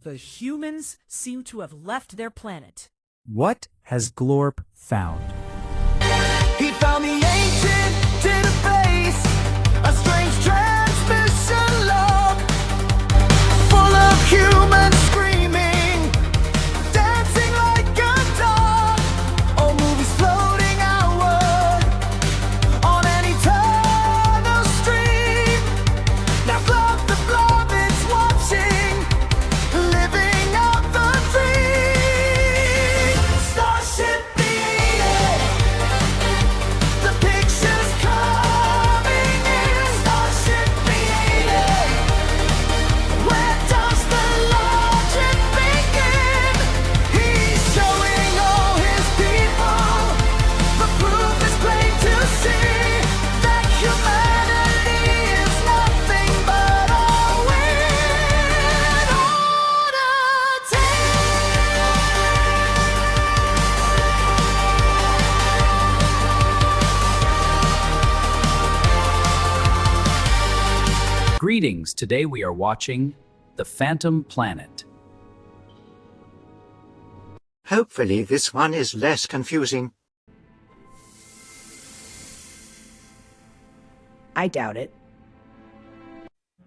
The humans seem to have left their planet. What has Glorp found? He found the ancient database, a strange transmission log, full of humans screaming, dancing like a dog. Old movies floating outward on an eternal stream. Now Glorp the blob is watching, living out the dream. Starship beating, the picture's coming in. Starship beating, where does the logic begin? He's showing all his people, the proof is plain to see, that humanity is nothing but a win on a Greetings, today we are watching The Phantom Planet. Hopefully this one is less confusing. I doubt it.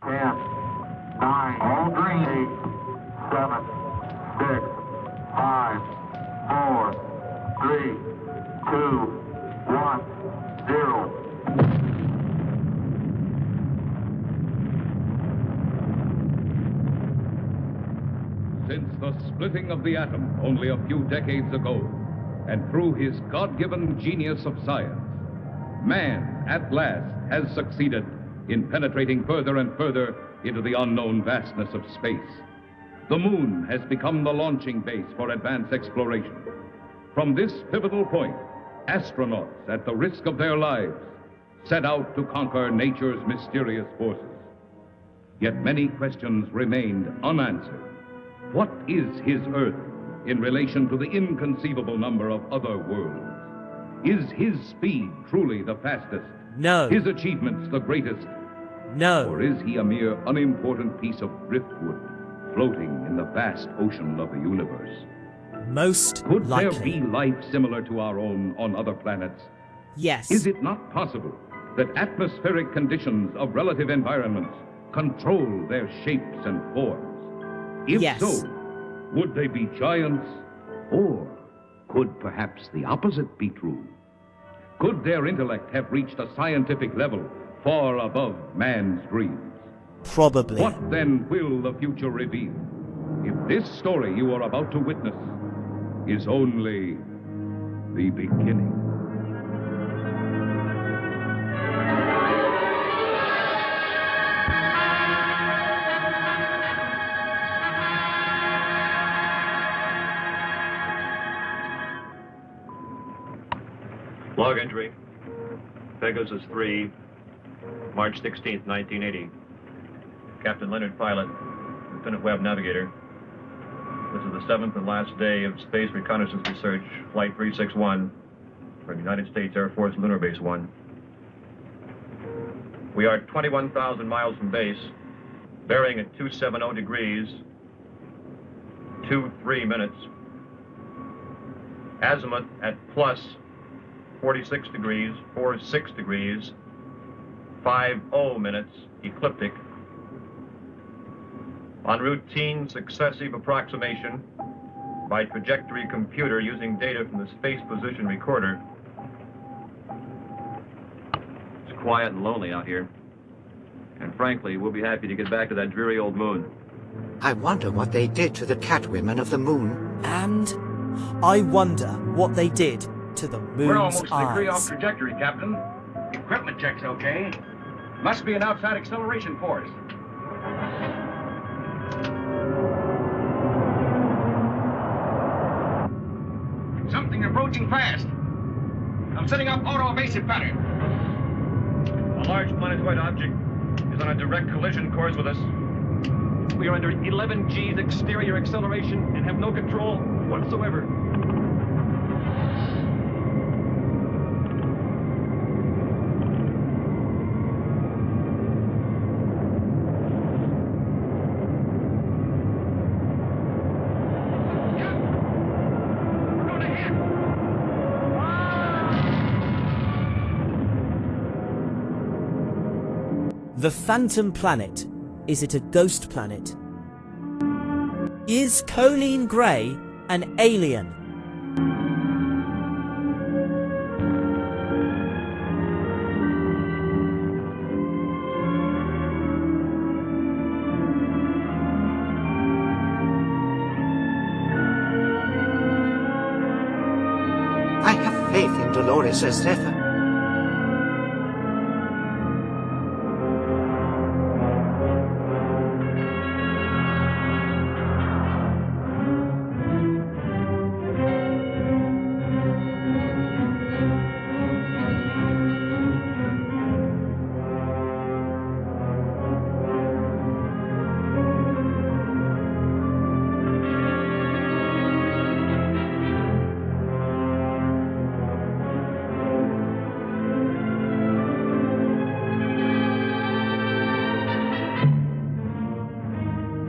10, 9, all green, 7, 6, 5, 4, 3, 2, 1, 0. Since the splitting of the atom only a few decades ago, and through his God-given genius of science, man, at last, has succeeded in penetrating further and further into the unknown vastness of space. The moon has become the launching base for advanced exploration. From this pivotal point, astronauts, at the risk of their lives, set out to conquer nature's mysterious forces. Yet many questions remained unanswered. What is his Earth in relation to the inconceivable number of other worlds? Is his speed truly the fastest? No. His achievements the greatest? No. Or is he a mere unimportant piece of driftwood floating in the vast ocean of the universe? Most Could likely. there be life similar to our own on other planets? Yes. Is it not possible that atmospheric conditions of relative environments control their shapes and forms? If Yes. so, would they be giants? Or could perhaps the opposite be true? Could their intellect have reached a scientific level far above man's dreams? Probably. What then will the future reveal, if this story you are about to witness is only the beginning? Log entry, Pegasus 3, March 16th, 1980. Captain Leonard Pilot, Lieutenant Webb Navigator. This is the 7th and last day of Space Reconnaissance Research, Flight 361, from United States Air Force Lunar Base 1. We are 21,000 miles from base, bearing at 270 degrees, 23 minutes. Azimuth at plus 46 degrees, 46 degrees, 50 minutes, ecliptic. On routine successive approximation by trajectory computer using data from the Space Position Recorder. It's quiet and lonely out here. And frankly, we'll be happy to get back to that dreary old moon. I wonder what they did to the catwomen of the moon. And I wonder what they did to the moon's We're almost a degree off eyes. trajectory, Captain. Equipment check's okay. Must be an outside acceleration force. Something approaching fast. I'm setting up auto-evasive pattern. A large planetoid object is on a direct collision course with us. We are under 11 G's exterior acceleration and have no control whatsoever. The Phantom Planet. Is it a ghost planet? Is Colleen Gray an alien? I have faith in Dolores as Zephyr.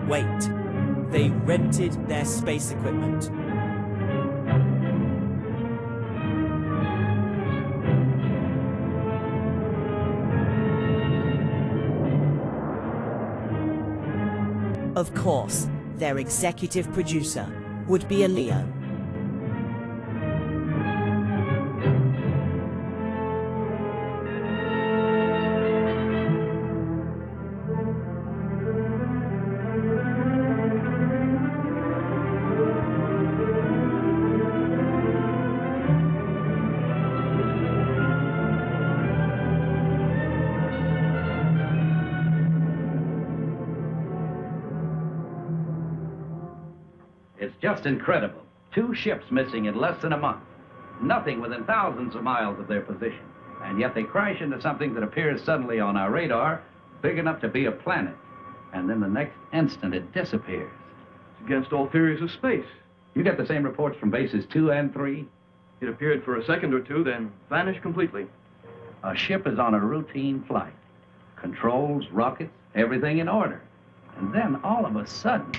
Wait, they rented their space equipment. Of course, their executive producer would be a Leo. It's just incredible. 2 ships missing in less than a month. Nothing within thousands of miles of their position. And yet they crash into something that appears suddenly on our radar, big enough to be a planet. And then the next instant it disappears. It's against all theories of space. You get the same reports from bases 2 and 3? It appeared for a second or two, then vanished completely. A ship is on a routine flight. Controls, rockets, everything in order. And then all of a sudden...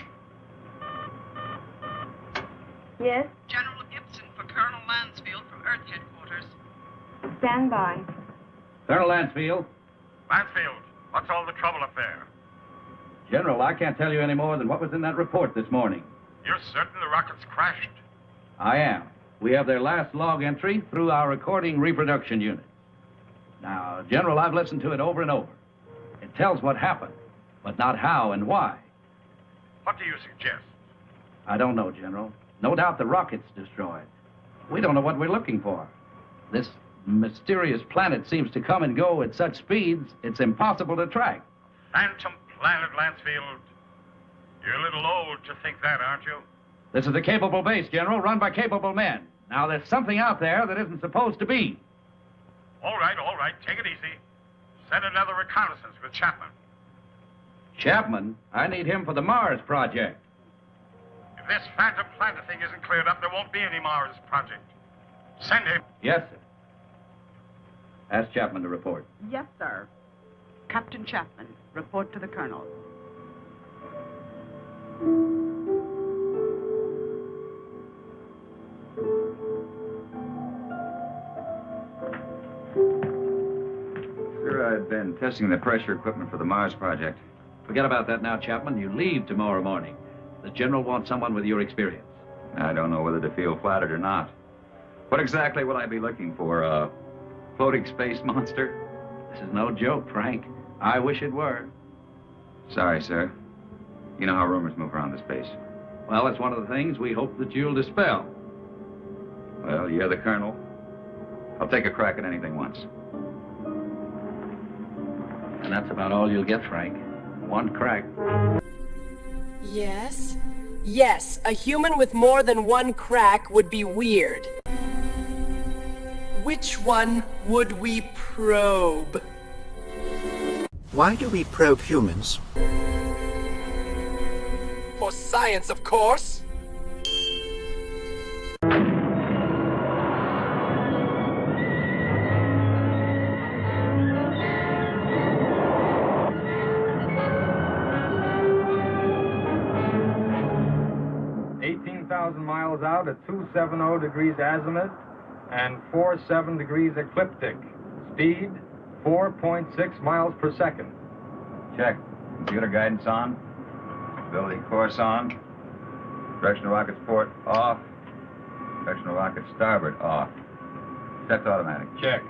Yes, General Gibson for Colonel Lansfield from Earth Headquarters. stand by. Colonel Lansfield. Lansfield, what's all the trouble up there? General, I can't tell you any more than what was in that report this morning. You're certain the rockets crashed? I am. We have their last log entry through our recording reproduction unit. Now, General, I've listened to it over and over. It tells what happened, but not how and why. What do you suggest? I don't know, General. No doubt the rocket's destroyed. We don't know what we're looking for. This mysterious planet seems to come and go at such speeds, it's impossible to track. Phantom Planet, Lansfield. You're a little old to think that, aren't you? This is a capable base, General, run by capable men. Now, there's something out there that isn't supposed to be. All right, take it easy. Send another reconnaissance with Chapman. Chapman? I need him for the Mars project. If this Phantom Planet thing isn't cleared up, there won't be any Mars project. Send him. Yes, sir. Ask Chapman to report. Yes, sir. Captain Chapman, report to the Colonel. Sir, I've been testing the pressure equipment for the Mars project. Forget about that now, Chapman. You leave tomorrow morning. The General wants someone with your experience. I don't know whether to feel flattered or not. What exactly will I be looking for? A floating space monster? This is no joke, Frank. I wish it were. Sorry, sir. You know how rumors move around the space. Well, it's one of the things we hope that you'll dispel. Well, you're the colonel. I'll take a crack at anything once. And that's about all you'll get, Frank. One crack. Yes? Yes, a human with more than one crack would be weird. Which one would we probe? Why do we probe humans? For science, of course. Miles out at 270 degrees azimuth and 47 degrees ecliptic. Speed 4.6 miles per second. Check. Computer guidance on. Stability course on. Directional rocket port off. Directional rocket starboard off. Checked automatic. Check.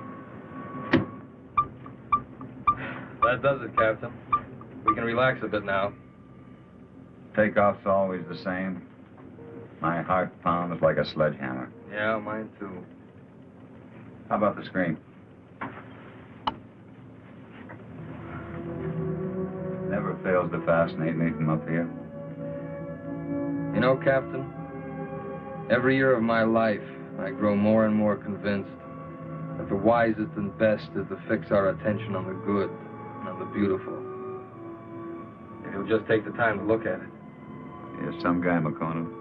That does it, Captain. We can relax a bit now. Takeoff's always the same. My heart pounds like a sledgehammer. Yeah, mine too. How about the screen? Never fails to fascinate me from up here. You know, Captain, every year of my life, I grow more and more convinced that the wisest and best is to fix our attention on the good and on the beautiful. If you'll just take the time to look at it. You're some guy, McConan.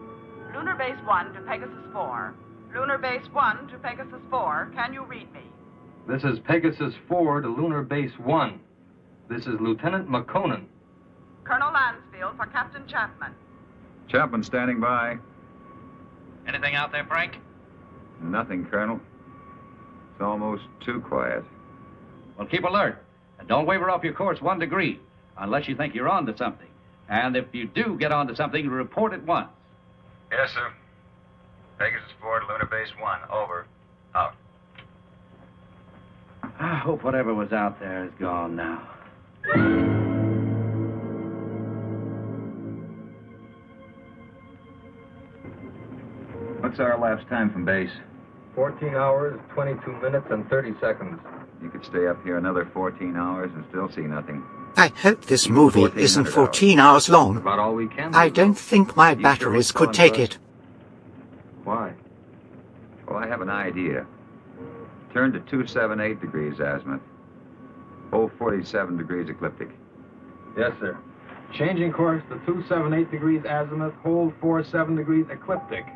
Lunar Base 1 to Pegasus 4. Lunar Base 1 to Pegasus 4. Can you read me? This is Pegasus 4 to Lunar Base 1. This is Lieutenant McConan. Colonel Lansfield for Captain Chapman. Chapman standing by. Anything out there, Frank? Nothing, Colonel. It's almost too quiet. Well, keep alert. And don't waver off your course 1 degree, unless you think you're on to something. And if you do get on to something, report at once. Yes, sir. Pegasus 4 to Lunar Base 1. Over. Out. I hope whatever was out there is gone now. What's our elapsed time from base? 14 hours, 22 minutes, and 30 seconds. You could stay up here another 14 hours and still see nothing. I hope this movie isn't 14 hours long. About all we can do. I don't think my batteries could take it. Why? Well, I have an idea. Turn to 278 degrees azimuth. 047 degrees ecliptic. Yes, sir. Changing course to 278 degrees azimuth, hold 47 degrees ecliptic.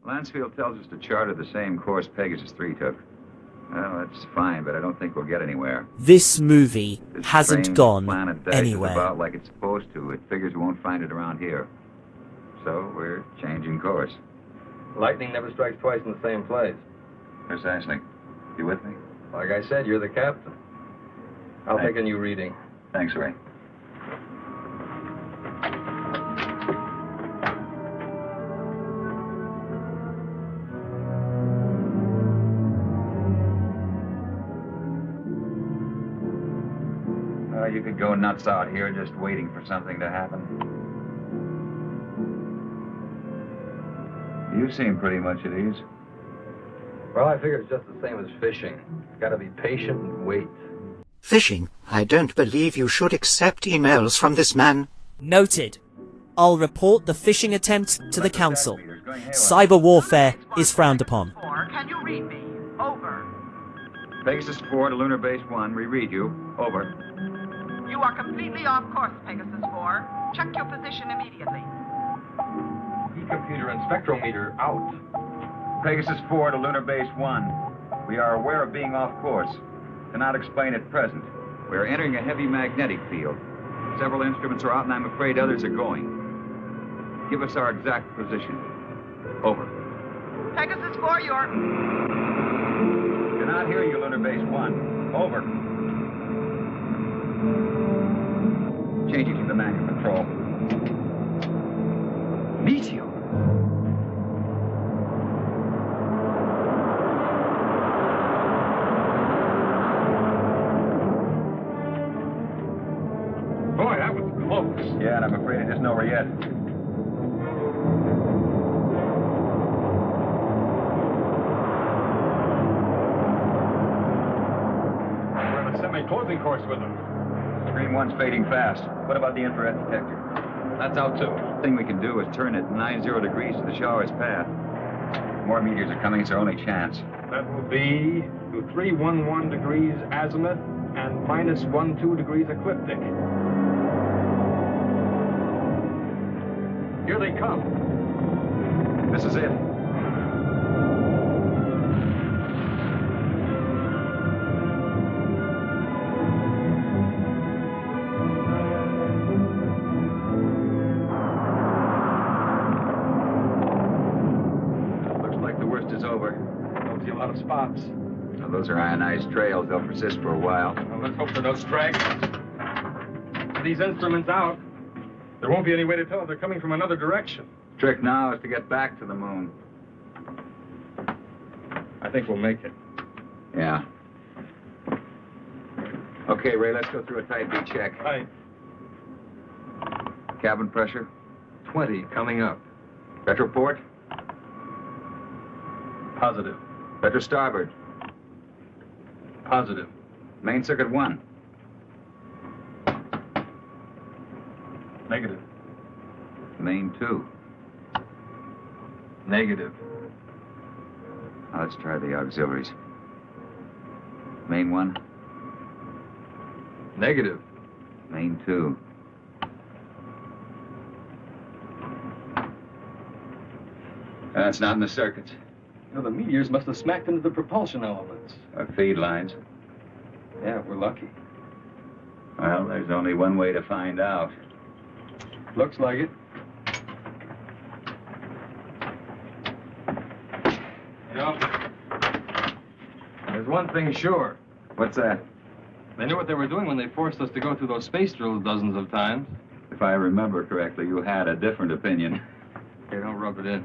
Lansfield tells us to charter the same course Pegasus 3 took. Well, that's fine, but I don't think we'll get anywhere. This movie This hasn't strange gone planet dashes anywhere. about like it's supposed to. It figures we won't find it around here. So we're changing course. Lightning never strikes twice in the same place. Precisely. You with me? Like I said, you're the captain. I'll take a new reading. Thanks, Ray. You could go nuts out here just waiting for something to happen. You seem pretty much at ease. Well, I figure it's just the same as fishing. Gotta be patient and wait. Fishing? I don't believe you should accept emails from this man. Noted. I'll report the phishing attempt to the council. Cyber warfare is frowned upon. 4. Can you read me? Over. Pegasus 4 to Lunar Base 1. We read you. Over. You are completely off course, Pegasus 4. Check your position immediately. E-computer and spectrometer out. Pegasus 4 to Lunar Base 1. We are aware of being off course. Cannot explain at present. We are entering a heavy magnetic field. Several instruments are out, and I'm afraid others are going. Give us our exact position. Over. Pegasus 4, you're... Cannot hear you, Lunar Base 1. Over. Changing to the manual control. Meteor. Boy, that was close. Yeah, and I'm afraid it isn't over yet. We're on a semi-closing course with them. Screen 1's fading fast. What about the infrared detector? That's out too. The thing we can do is turn it 90 degrees to the shower's path. More meteors are coming. It's our only chance. That will be to 311 degrees azimuth and minus 12 degrees ecliptic. Here they come. This is it. Looks like the worst is over. Don't see a lot of spots. Now Those are ionized trails. They'll persist for a while. Well, let's hope they're no stragglers. With these instruments out, there won't be any way to tell if they're coming from another direction. Trick now is to get back to the moon. I think we'll make it. Yeah. Okay, Ray, let's go through a tight V check. Right. Cabin pressure. 20 coming up. Retroport. Positive. Retro starboard. Positive. Main circuit 1. Negative. Main 2. Negative. Now let's try the auxiliaries. Main 1. Negative. Main 2. That's not in the circuits. You know, the meteors must have smacked into the propulsion elements. Or feed lines. Yeah, we're lucky. Well, there's only one way to find out. Looks like it. You know, there's one thing sure. What's that? They knew what they were doing when they forced us to go through those space drills dozens of times. If I remember correctly, you had a different opinion. Hey, don't rub it in.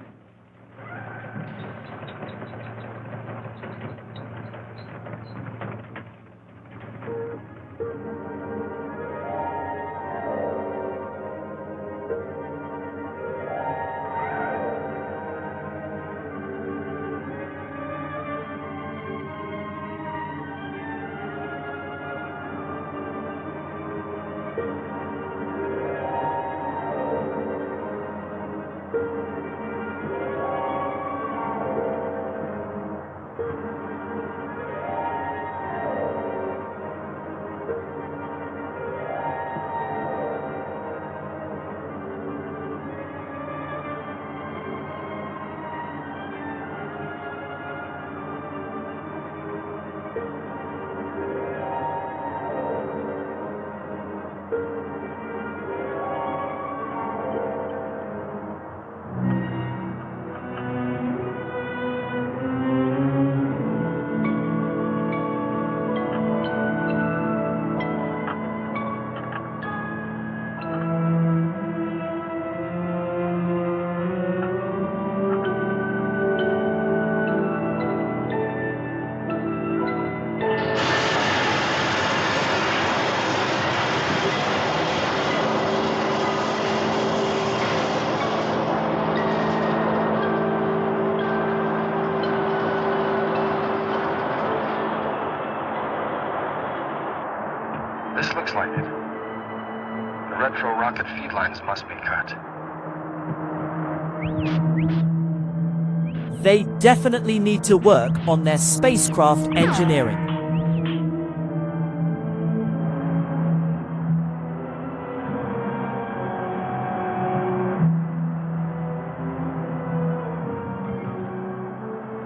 This looks like it. The retro rocket feed lines must be cut. They definitely need to work on their spacecraft engineering.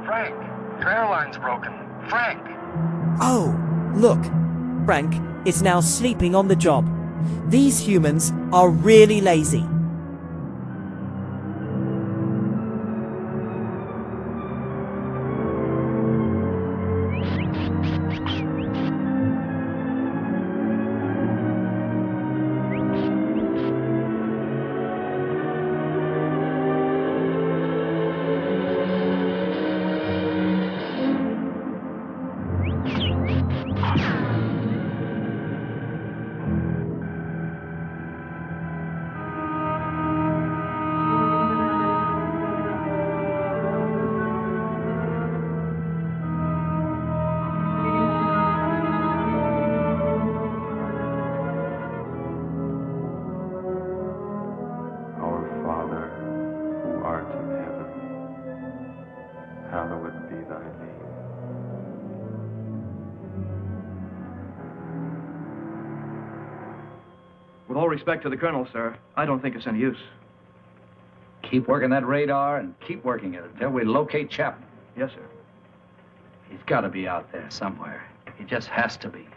Frank, your airline's broken. Frank! Oh, look. Frank is now sleeping on the job. These humans are really lazy. Hallowed be thy name. With all respect to the Colonel, sir, I don't think it's any use. Keep working that radar and keep working it until we locate Chapman. Yes, sir. He's got to be out there somewhere. He just has to be.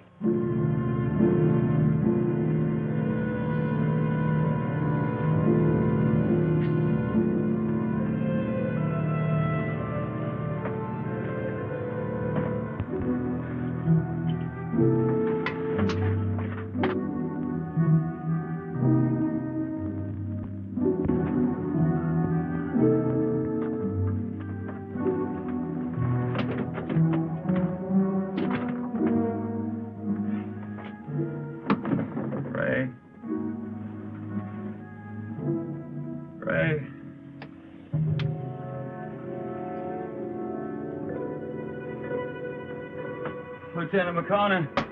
Ray. Lieutenant McConnell.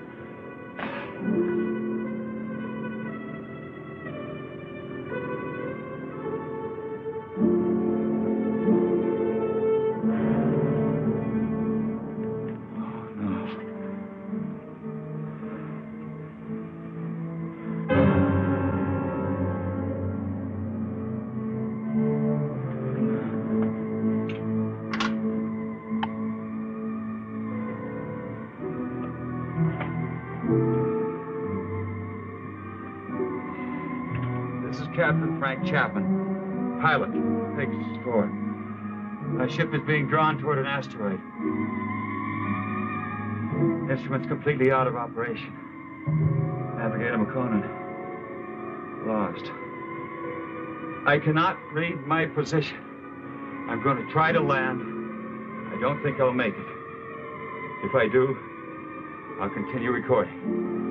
Captain Frank Chapman, pilot, Pegasus 4. My ship is being drawn toward an asteroid. Instruments completely out of operation. Navigator McConan, lost. I cannot read my position. I'm going to try to land. I don't think I'll make it. If I do, I'll continue recording.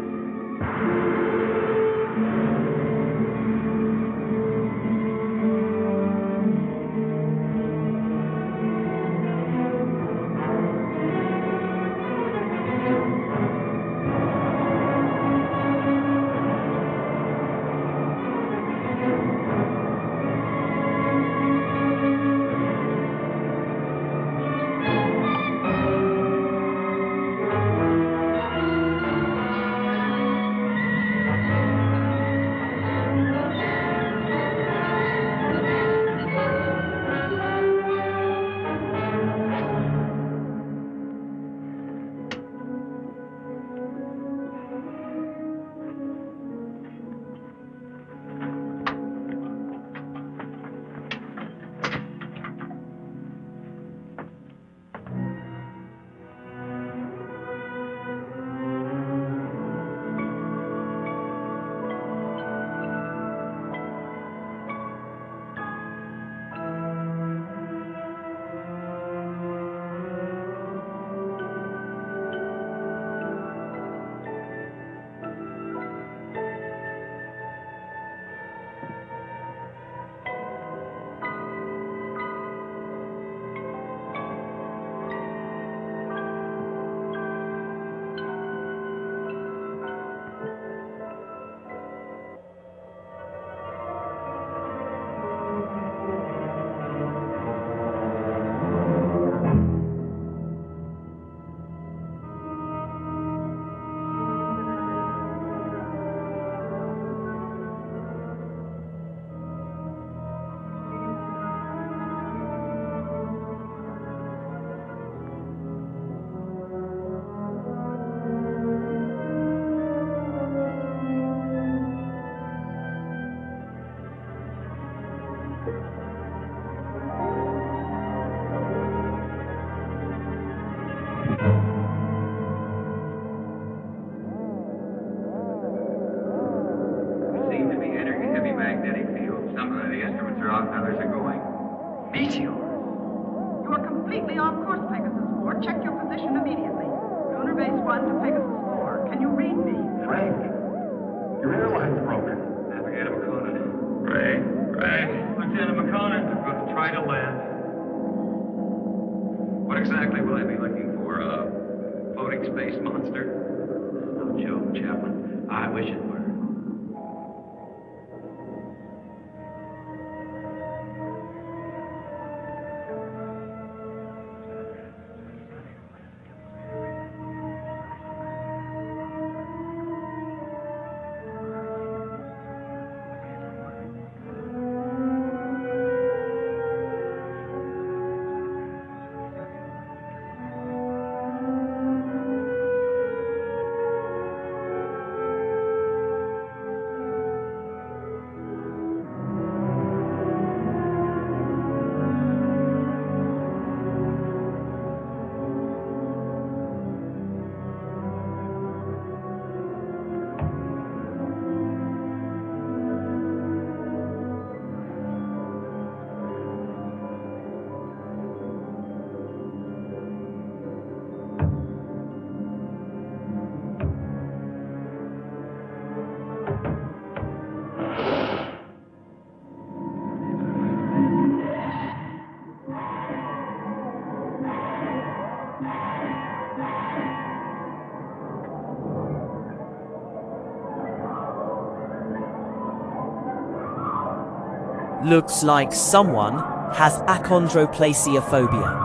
Looks like someone has achondroplasiophobia.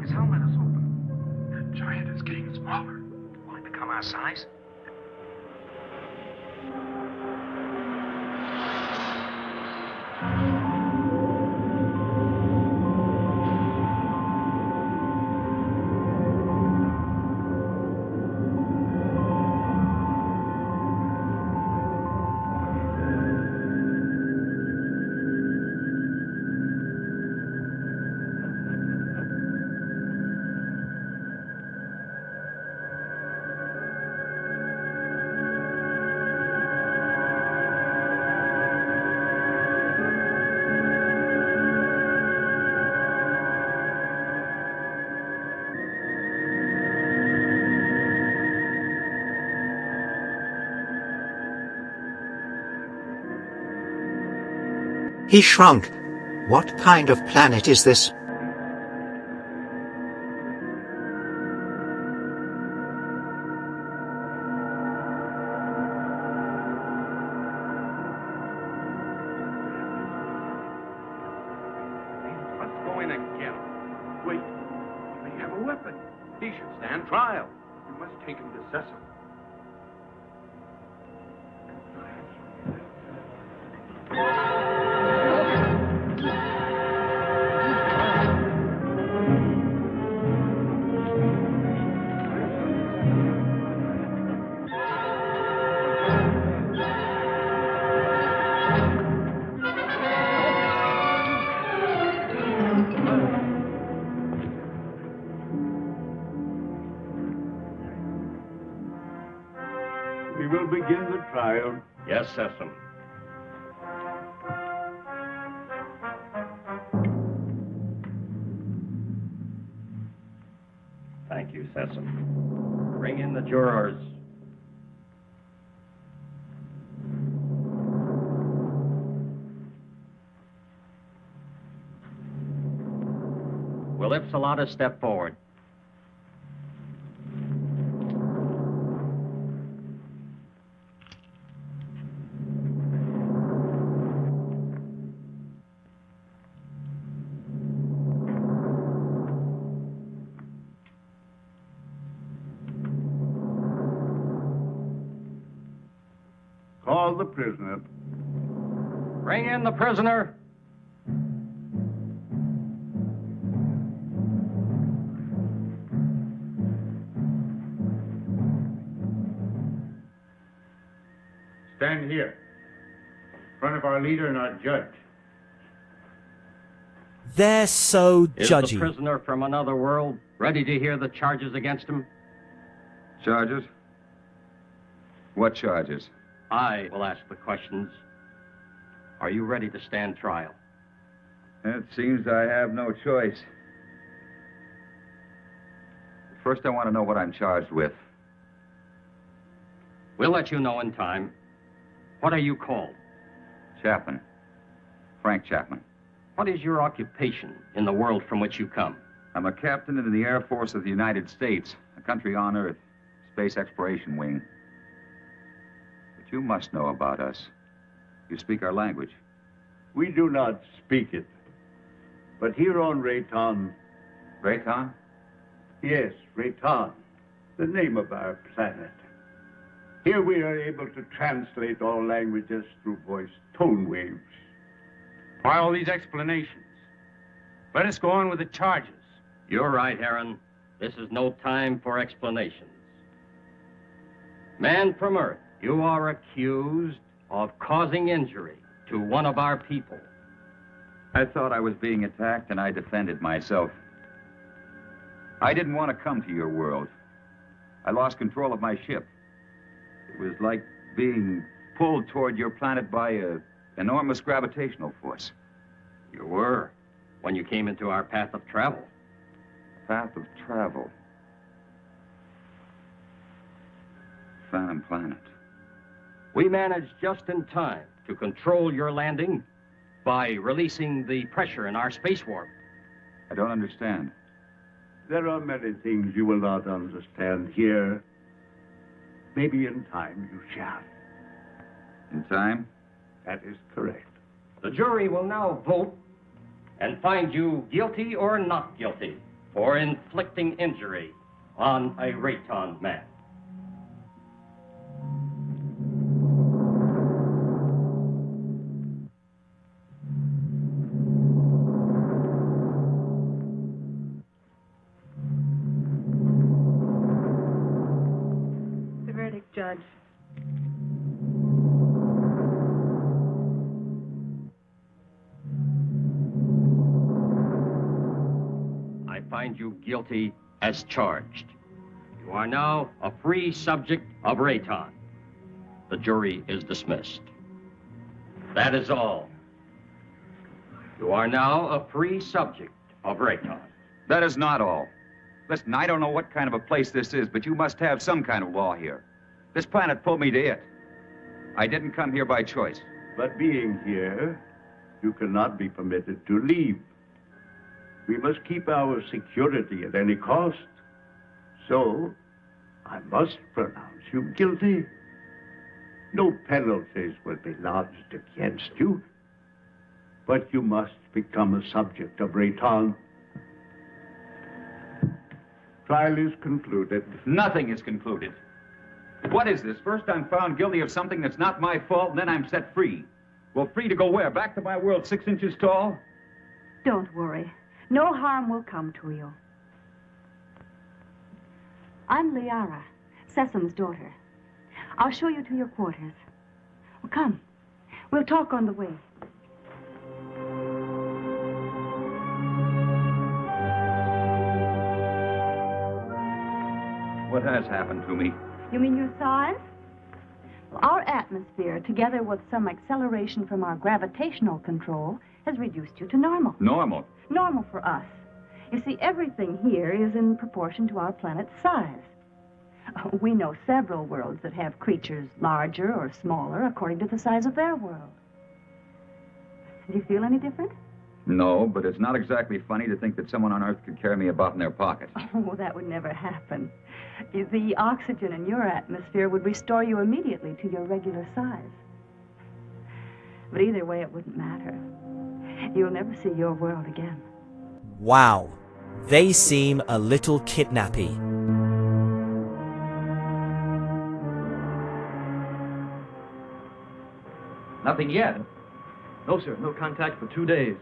His helmet is open. The giant is getting smaller. Will it become our size? He shrunk. What kind of planet is this? Let's go in and get him. Wait, he may have a weapon. He should stand trial. We must take him to Cecil. We will begin the trial. Yes, Cecil. Thank you, Cecil. Bring in the jurors. Will Ipsilata step forward? Call the prisoner. Bring in the prisoner. Stand here, in front of our leader and our judge. They're so Is the judgy. prisoner from another world ready to hear the charges against him? Charges? What charges? I will ask the questions. Are you ready to stand trial? It seems I have no choice. First, I want to know what I'm charged with. We'll let you know in time. What are you called? Chapman. Frank Chapman. What is your occupation in the world from which you come? I'm a captain in the Air Force of the United States, a country on Earth, Space Exploration Wing. But you must know about us. You speak our language. We do not speak it. But here on Rayton... Rayton? Yes, Rayton, the name of our planet. Here we are able to translate all languages through voice tone waves. Why all these explanations? Let us go on with the charges. You're right, Heron. This is no time for explanations. Man from Earth, you are accused of causing injury to one of our people. I thought I was being attacked, and I defended myself. I didn't want to come to your world. I lost control of my ship. It was like being pulled toward your planet by an enormous gravitational force. You were, when you came into our path of travel. Path of travel. Phantom planet. We managed just in time to control your landing by releasing the pressure in our space warp. I don't understand. There are many things you will not understand here. Maybe in time you shall. In time? That is correct. The jury will now vote and find you guilty or not guilty for inflicting injury on a Rayton man. The verdict, Judge. I find you guilty as charged. You are now a free subject of Rayton. The jury is dismissed. That is all. You are now a free subject of Rayton. That is not all. Listen, I don't know what kind of a place this is, but you must have some kind of law here. This planet pulled me to it. I didn't come here by choice. But being here, you cannot be permitted to leave. We must keep our security at any cost. So, I must pronounce you guilty. No penalties will be lodged against you. But you must become a subject of Rayton. Trial is concluded. Nothing is concluded. What is this? First I'm found guilty of something that's not my fault, and then I'm set free. Well, free to go where? Back to my world 6 inches tall? Don't worry. No harm will come to you. I'm Liara, Sesam's daughter. I'll show you to your quarters. Well, come. We'll talk on the way. What has happened to me? You mean your size? Well, our atmosphere, together with some acceleration from our gravitational control, has reduced you to normal. Normal? Normal for us. You see, everything here is in proportion to our planet's size. We know several worlds that have creatures larger or smaller according to the size of their world. Do you feel any different? No, but it's not exactly funny to think that someone on Earth could carry me about in their pocket. Oh, that would never happen. The oxygen in your atmosphere would restore you immediately to your regular size. But either way, it wouldn't matter. You'll never see your world again. Wow, they seem a little kidnappy. Nothing yet. No, sir. No contact for 2 days.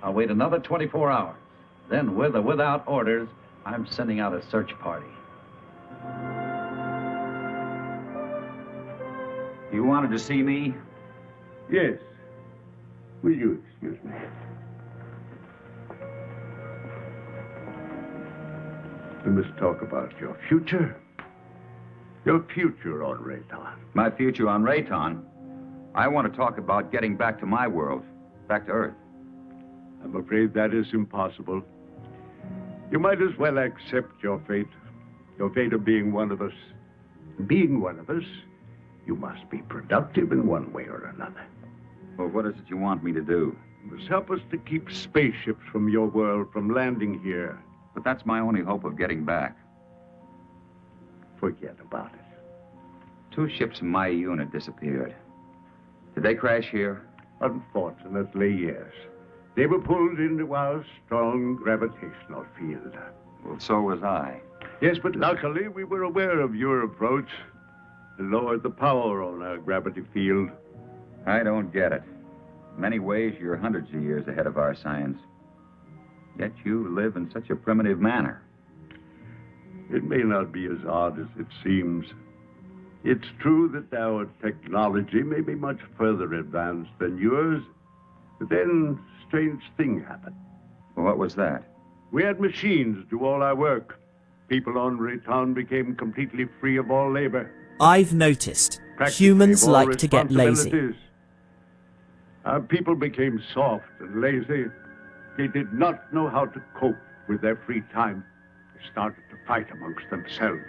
I'll wait another 24 hours. Then, with or without orders, I'm sending out a search party. You wanted to see me? Yes. Will you excuse me? We must talk about your future. Your future on Rayton. My future on Rayton? I want to talk about getting back to my world, back to Earth. I'm afraid that is impossible. You might as well accept your fate of being one of us. Being one of us, you must be productive in one way or another. Well, what is it you want me to do? You must help us to keep spaceships from your world from landing here. But that's my only hope of getting back. Forget about it. 2 ships in my unit disappeared. Did they crash here? Unfortunately, yes. They were pulled into our strong gravitational field. Well, so was I. Yes, but luckily we were aware of your approach and lowered the power on our gravity field. I don't get it. In many ways, you're hundreds of years ahead of our science. Yet you live in such a primitive manner. It may not be as odd as it seems. It's true that our technology may be much further advanced than yours, but then a strange thing happened. Well, what was that? We had machines do all our work. People on Rayton became completely free of all labor. I've noticed Practically humans of all like to get lazy. responsibilities. Our people became soft and lazy. They did not know how to cope with their free time. They started to fight amongst themselves.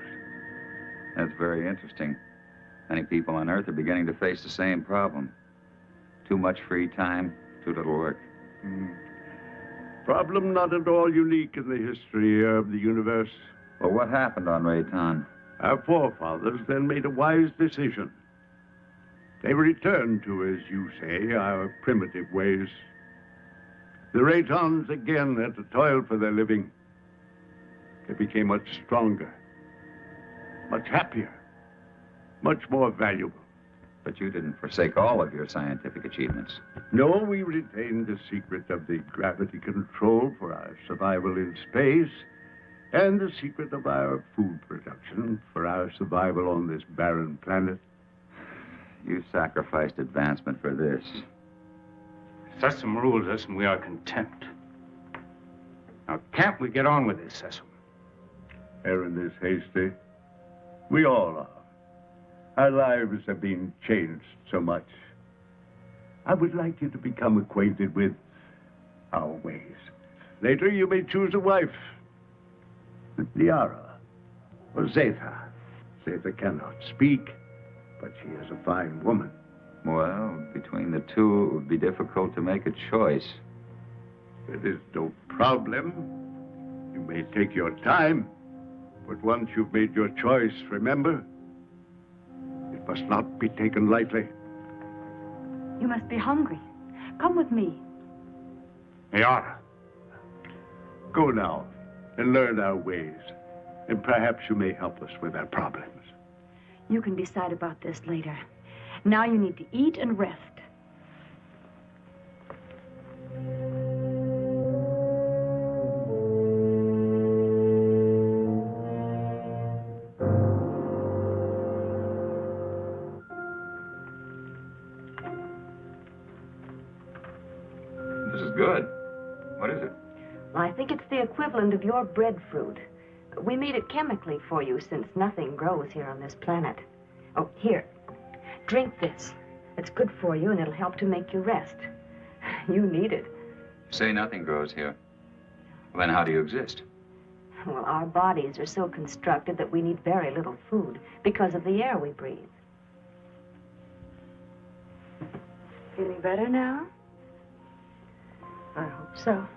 That's very interesting. Many people on Earth are beginning to face the same problem. Too much free time, too little work. Problem not at all unique in the history of the universe. Well, what happened on Rayton? Our forefathers then made a wise decision. They returned to, as you say, our primitive ways. The Raytons again had to toil for their living. They became much stronger, much happier, much more valuable. But you didn't forsake all of your scientific achievements. No, we retained the secret of the gravity control for our survival in space, and the secret of our food production for our survival on this barren planet. You sacrificed advancement for this. Sesame rules us and we are content. Now, can't we get on with this, Sesame? Aaron is hasty. We all are. Our lives have been changed so much. I would like you to become acquainted with our ways. Later, you may choose a wife. Liara or Zetha. Zetha cannot speak, but she is a fine woman. Well, between the two, it would be difficult to make a choice. It is no problem. You may take your time, but once you've made your choice, remember, it must not be taken lightly. You must be hungry. Come with me. Liara, go now and learn our ways, and perhaps you may help us with our problems. You can decide about this later. Now you need to eat and rest. This is good. What is it? Well, I think it's the equivalent of your breadfruit. We made it chemically for you since nothing grows here on this planet. Oh, here. Drink this. It's good for you and it'll help to make you rest. You need it. Say nothing grows here. Well, then how do you exist? Well, our bodies are so constructed that we need very little food because of the air we breathe. Feeling better now? I hope so.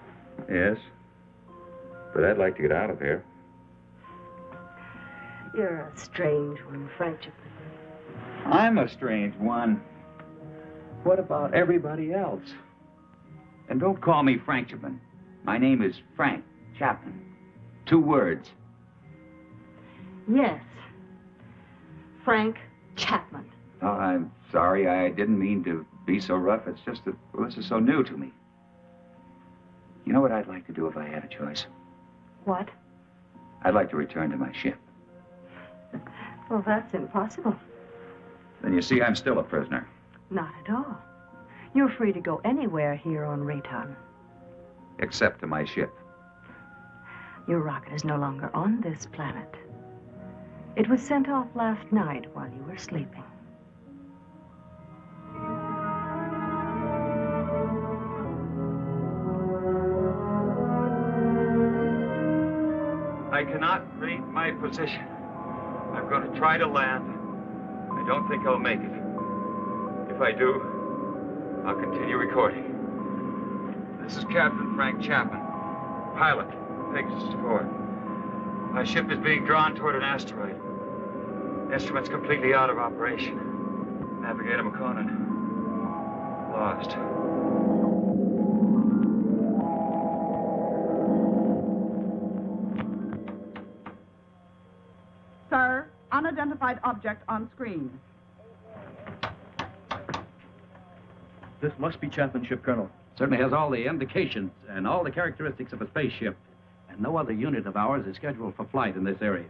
Yes. But I'd like to get out of here. You're a strange one, Frenchman. I'm a strange one. What about everybody else? And don't call me Frenchman. My name is Frank Chapman. 2 words. Yes. Frank Chapman. Oh, I'm sorry. I didn't mean to be so rough. It's just that, well, this is so new to me. You know what I'd like to do if I had a choice? What? I'd like to return to my ship. Well, that's impossible. Then you see, I'm still a prisoner. Not at all. You're free to go anywhere here on Rayton. Except to my ship. Your rocket is no longer on this planet. It was sent off last night while you were sleeping. I cannot read my position. I'm going to try to land. I don't think I'll make it. If I do, I'll continue recording. This is Captain Frank Chapman, pilot, Pegasus 4. My ship is being drawn toward an asteroid. Instruments completely out of operation. Navigator McConan, lost. Sir, unidentified object on screen. This must be Chapman's ship, Colonel. Certainly has all the indications and all the characteristics of a spaceship. And no other unit of ours is scheduled for flight in this area.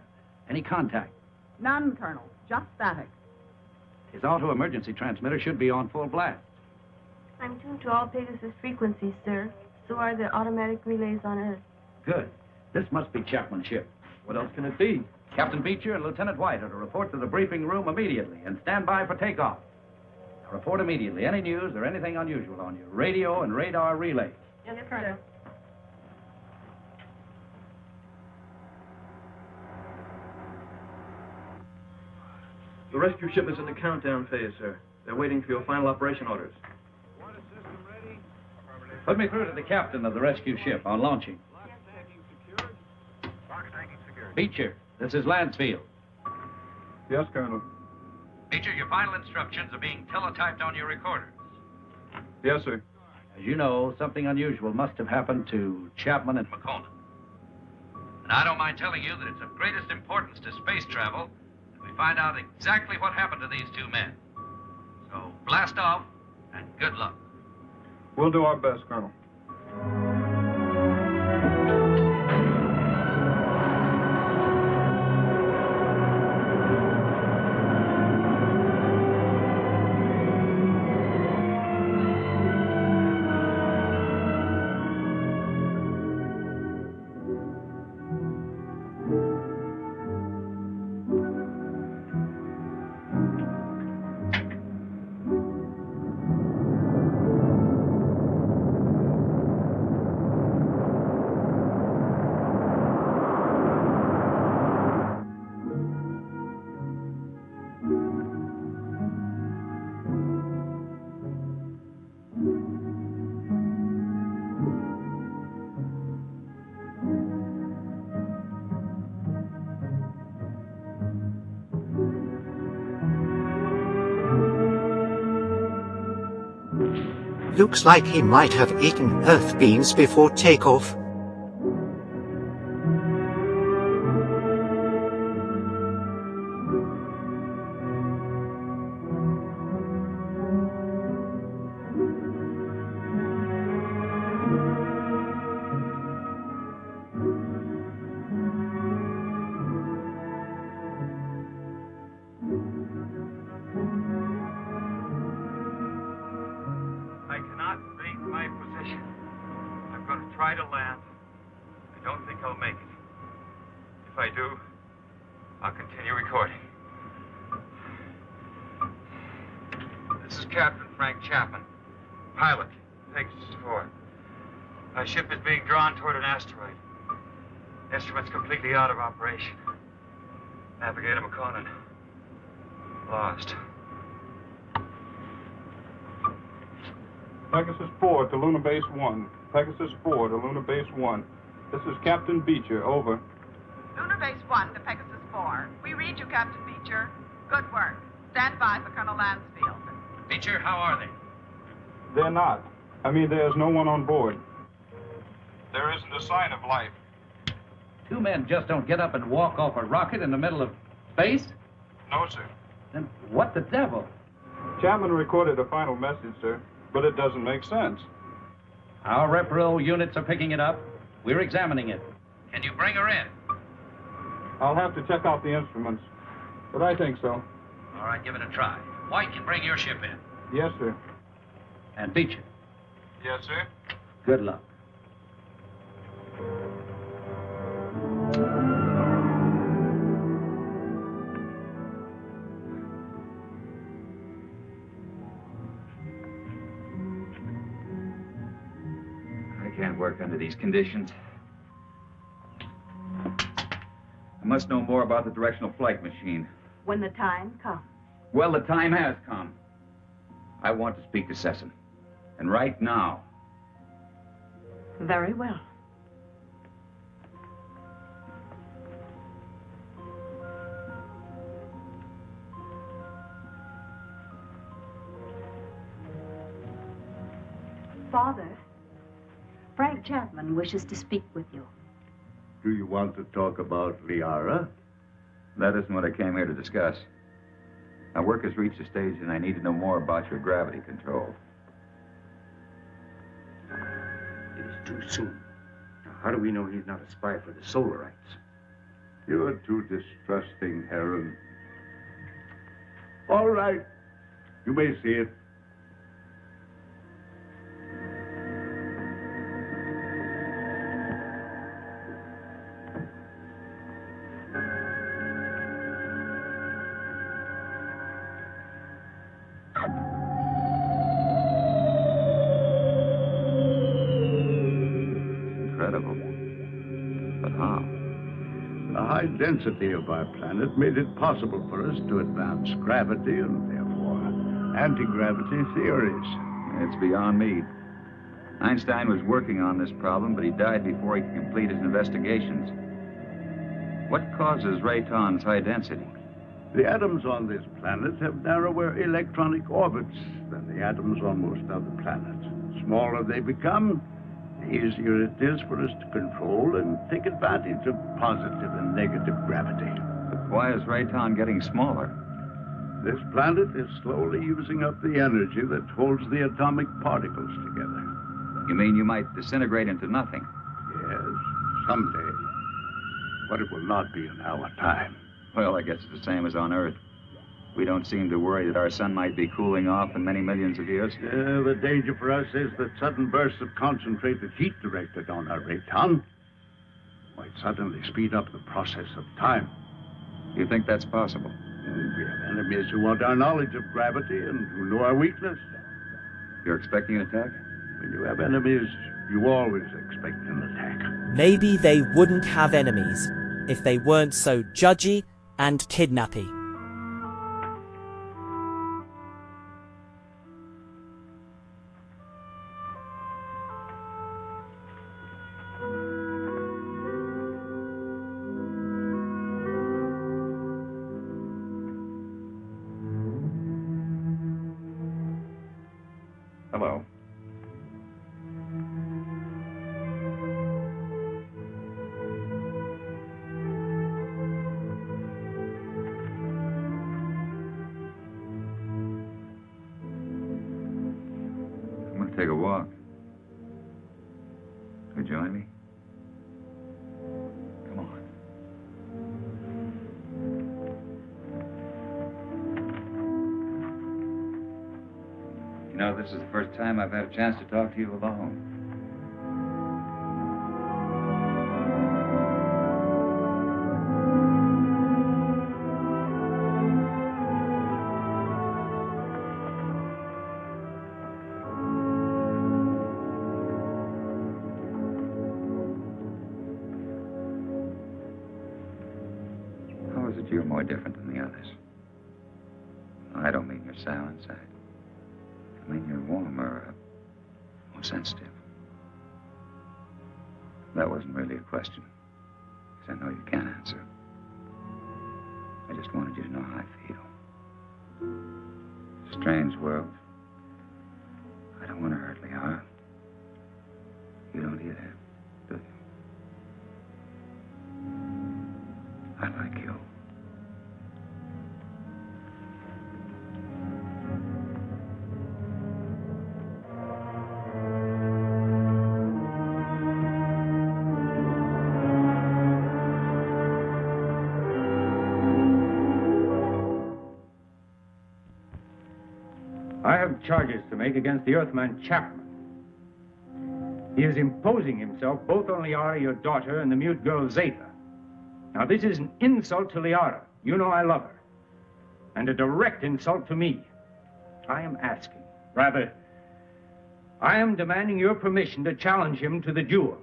Any contact? None, Colonel. Just static. His auto-emergency transmitter should be on full blast. I'm tuned to all Pegasus frequencies, sir. So are the automatic relays on Earth. Good. This must be Chapman's ship. What else can it be? Captain Beecher and Lieutenant White are to report to the briefing room immediately and stand by for takeoff. Now report immediately any news or anything unusual on your radio and radar relays. Yes, sir. The rescue ship is in the countdown phase, sir. They're waiting for your final operation orders. Put me through to the captain of the rescue ship on launching. Beecher, this is Lansfield. Yes, Colonel. Beecher, your final instructions are being teletyped on your recorders. Yes, sir. As you know, something unusual must have happened to Chapman and McConan. And I don't mind telling you that it's of greatest importance to space travel that we find out exactly what happened to these two men. So blast off and good luck. We'll do our best, Colonel. Looks like he might have eaten earth beans before takeoff. I cannot rate my position. I'm going to try to land. I don't think I'll make it. If I do, I'll continue recording. This is Captain Frank Chapman, pilot, Pegasus 4. My ship is being drawn toward an asteroid. Instruments completely out of operation. Navigator McConan, lost. Pegasus 4 to Lunar Base 1. Pegasus 4 to Lunar Base 1. This is Captain Beecher, over. Lunar Base 1 to Pegasus 4. We read you, Captain Beecher. Good work. Stand by for Colonel Lansfield. Beecher, how are they? They're not. I mean, there's no one on board. There isn't a sign of life. Two men just don't get up and walk off a rocket in the middle of space? No, sir. Then what the devil? Chapman recorded a final message, sir, but it doesn't make sense. Our repro units are picking it up. We're examining it. Can you bring her in? I'll have to check out the instruments, but I think so. All right, give it a try. White can bring your ship in. Yes, sir. And Beecher, Yes, sir. good luck. I can't work under these conditions. I must know more about the directional flight machine. When the time comes. Well, the time has come. I want to speak to Sesson. And right now. Very well. Father, Frank Chapman wishes to speak with you. Do you want to talk about Liara? That isn't what I came here to discuss. My work has reached a stage and I need to know more about your gravity control. It is too soon. Now, how do we know he's not a spy for the Solarites? You're too distrusting, Heron. All right. You may see it. high density of our planet made it possible for us to advance gravity and therefore anti-gravity theories. It's beyond me. Einstein was working on this problem, but he died before he could complete his investigations. What causes Rayton's high density? The atoms on this planet have narrower electronic orbits than the atoms on most other planets. The smaller they become, the easier it is for us to control and take advantage of positive and negative gravity. But why is Rayton getting smaller? This planet is slowly using up the energy that holds the atomic particles together. You mean you might disintegrate into nothing? Yes, someday. But it will not be in our time. Well, I guess it's the same as on Earth. We don't seem to worry that our sun might be cooling off in many millions of years. The danger for us is that sudden bursts of concentrated heat directed on our Rayton might suddenly speed up the process of time. You think that's possible? We have enemies who want our knowledge of gravity and who know our weakness. You're expecting an attack? When you have enemies, you always expect an attack. Maybe they wouldn't have enemies if they weren't so judgy and kidnappy. Hello. I'm going to take a walk. Will you join me? Come on. You know, this is the first time I've had a chance to talk to you alone. How is it you're more different than the others? I don't mean you're sour inside. I mean, you're warmer, more sensitive. That wasn't really a question, because I know you can't answer. I just wanted you to know how I feel. It's a strange world. I don't want to hurt Liara. You don't either, do you? I like you. I have charges to make against the Earthman Chapman. He is imposing himself both on Liara, your daughter, and the mute girl Zeta. Now, this is an insult to Liara. You know I love her. And a direct insult to me. I am asking, rather, I am demanding your permission to challenge him to the duel.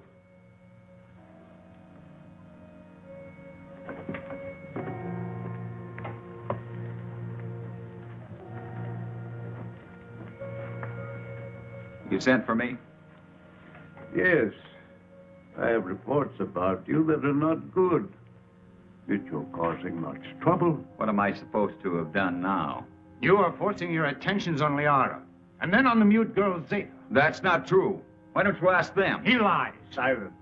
You sent for me? Yes. I have reports about you that are not good. That you're causing much trouble. What am I supposed to have done now? You are forcing your attentions on Liara, and then on the mute girl Zeta. That's not true. Why don't you ask them? He lies. Silence.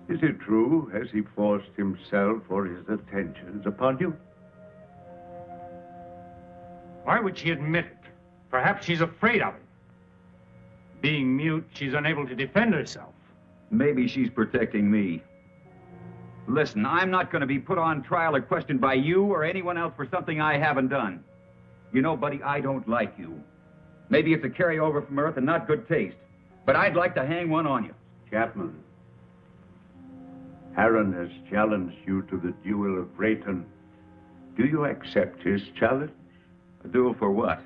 Is it true? Has he forced himself or his attentions upon you? Why would she admit it? Perhaps she's afraid of him. Being mute, she's unable to defend herself. Maybe she's protecting me. Listen, I'm not going to be put on trial or questioned by you or anyone else for something I haven't done. You know, buddy, I don't like you. Maybe it's a carryover from Earth and not good taste, but I'd like to hang one on you. Chapman, Harron has challenged you to the duel of Rayton. Do you accept his challenge? A duel for what?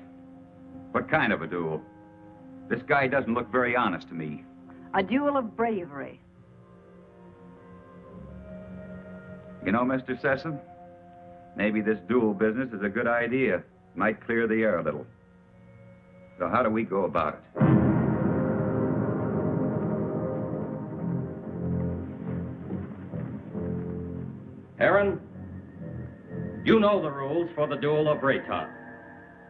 What kind of a duel? This guy doesn't look very honest to me. A duel of bravery. You know, Mr. Sessom, maybe this dual business is a good idea. Might clear the air a little. So how do we go about it? Aaron, you know the rules for the duel of Rayton.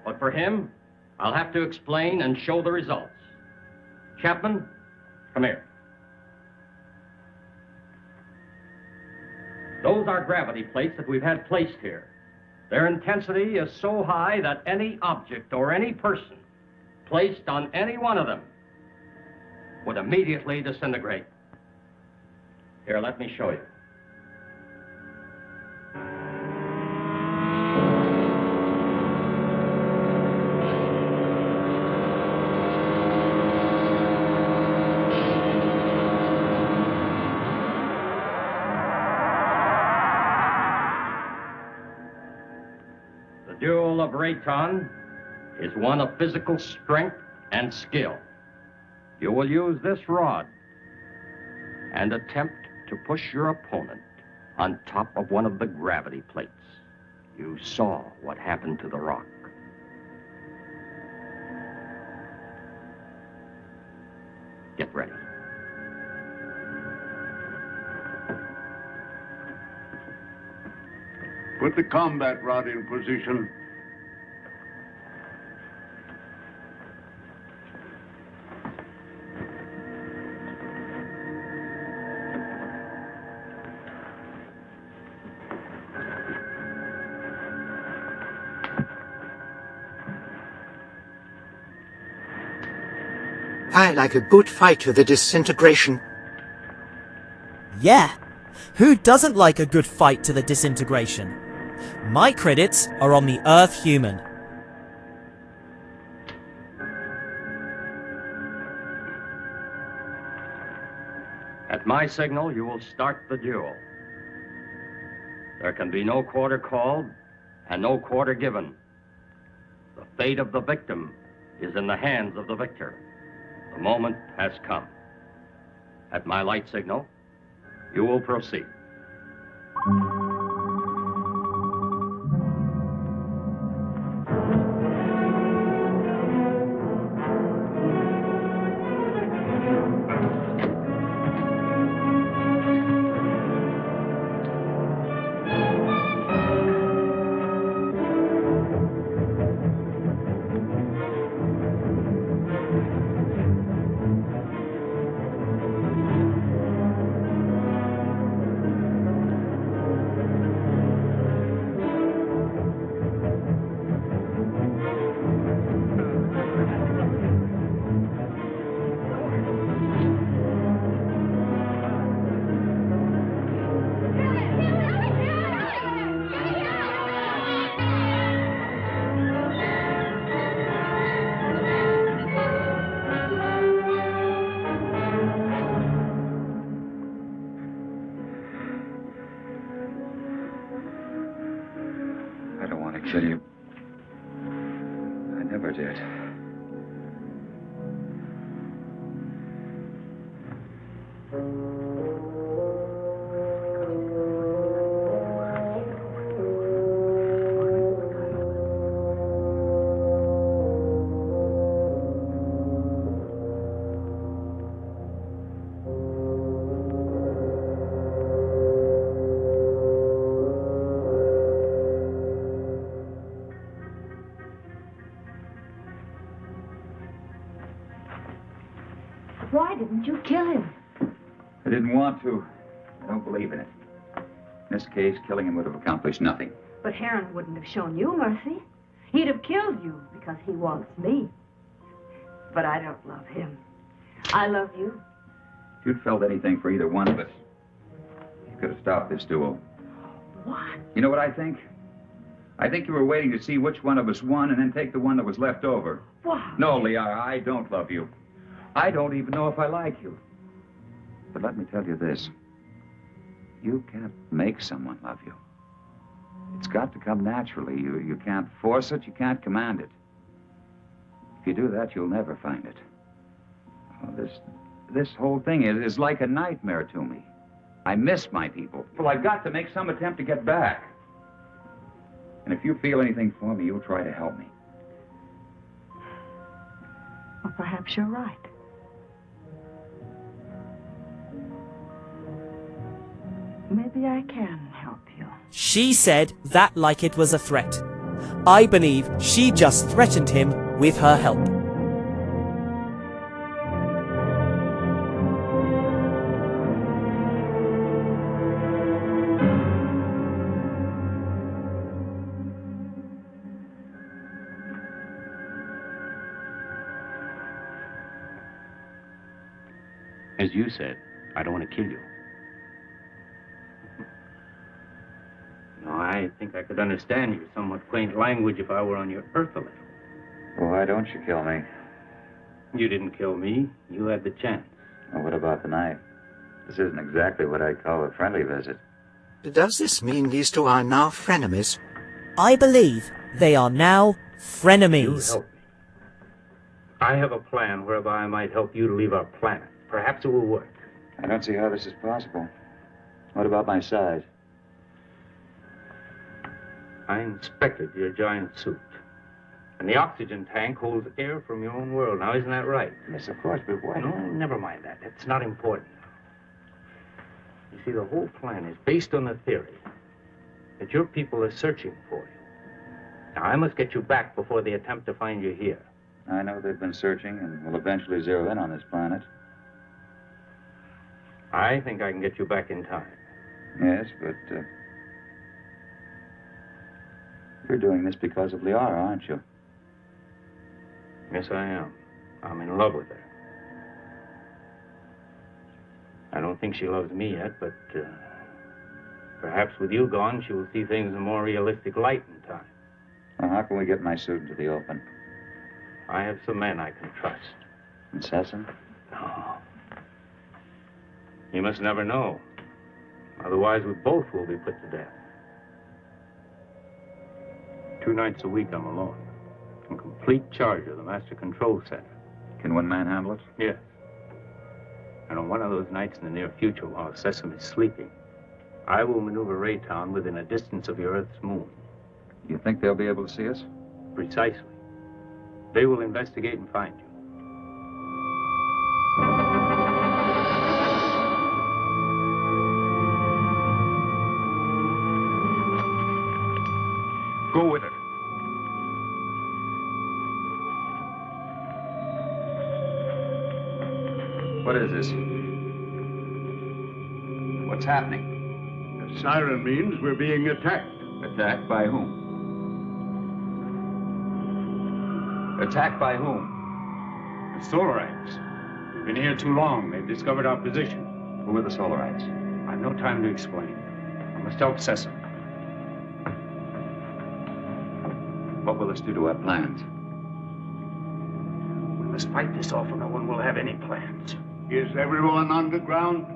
But for him, I'll have to explain and show the results. Chapman, come here. Those are gravity plates that we've had placed here. Their intensity is so high that any object or any person placed on any one of them would immediately disintegrate. Here, let me show you. The duel of Rayton is one of physical strength and skill. You will use this rod and attempt to push your opponent on top of one of the gravity plates. You saw what happened to the rock. Get ready. Put the combat rod in position. I like a good fight to the disintegration. Yeah, who doesn't like a good fight to the disintegration? My credits are on the Earth Human. At my signal, you will start the duel. There can be no quarter called and no quarter given. The fate of the victim is in the hands of the victor. The moment has come. At my light signal, you will proceed. Kill you. I never did. Why didn't you kill him? I didn't want to. I don't believe in it. In this case, killing him would have accomplished nothing. But Heron wouldn't have shown you mercy. He'd have killed you because he wants me. But I don't love him. I love you. If you'd felt anything for either one of us, you could have stopped this duel. What? You know what I think? I think you were waiting to see which one of us won and then take the one that was left over. Why? No, Liara, I don't love you. I don't even know if I like you. But let me tell you this. You can't make someone love you. It's got to come naturally. You can't force it. You can't command it. If you do that, you'll never find it. Oh, this whole thing is like a nightmare to me. I miss my people. Well, I've got to make some attempt to get back. And if you feel anything for me, you'll try to help me. Well, perhaps you're right. Maybe I can help you. She said that like it was a threat. I believe she just threatened him with her help. As you said, I don't want to kill you. No, I think I could understand your somewhat quaint language if I were on your Earth a little. Well, why don't you kill me? You didn't kill me. You had the chance. Well, what about the knife? This isn't exactly what I'd call a friendly visit. Does this mean these two are now frenemies? I believe they are now frenemies. You help me. I have a plan whereby I might help you to leave our planet. Perhaps it will work. I don't see how this is possible. What about my size? I inspected your giant suit. And the oxygen tank holds air from your own world. Now, isn't that right? Yes, of course, but why? No, never mind that. It's not important. You see, the whole plan is based on the theory that your people are searching for you. Now, I must get you back before they attempt to find you here. I know they've been searching and will eventually zero in on this planet. I think I can get you back in time. Yes, but you're doing this because of Liara, aren't you? Yes, I am. I'm in love with her. I don't think she loves me yet, but perhaps with you gone, she will see things in a more realistic light in time. Well, how can we get my suit into the open? I have some men I can trust. Incessant? No. You must never know. Otherwise, we both will be put to death. 2 nights a week, I'm alone. In complete charge of the master control center. Can one man handle it? Yes. And on one of those nights in the near future, while Sesame is sleeping, I will maneuver Raytown within a distance of your Earth's moon. You think they'll be able to see us? Precisely. They will investigate and find you. Go with it. What is this? What's happening? The siren means we're being attacked. Attacked by whom? Attacked by whom? The Solarites. We've been here too long. They've discovered our position. Who are the Solarites? I've no time to explain. I must help Sesame. What will this do to our plans? We must fight this off or no one will have any plans. Is everyone underground?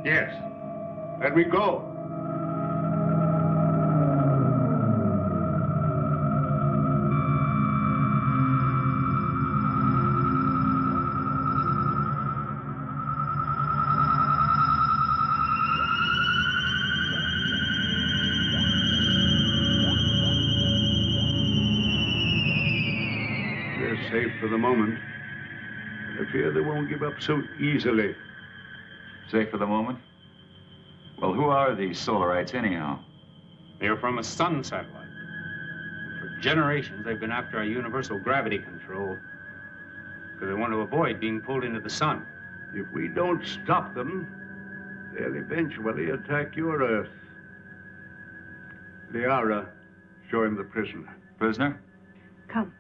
Yes. Let me go. Safe for the moment. I fear they won't give up so easily. Safe for the moment? Well, who are these Solarites, anyhow? They're from a sun satellite. For generations, they've been after our universal gravity control because they want to avoid being pulled into the sun. If we don't stop them, they'll eventually attack your Earth. Liara, show him the prisoner. Prisoner? Come.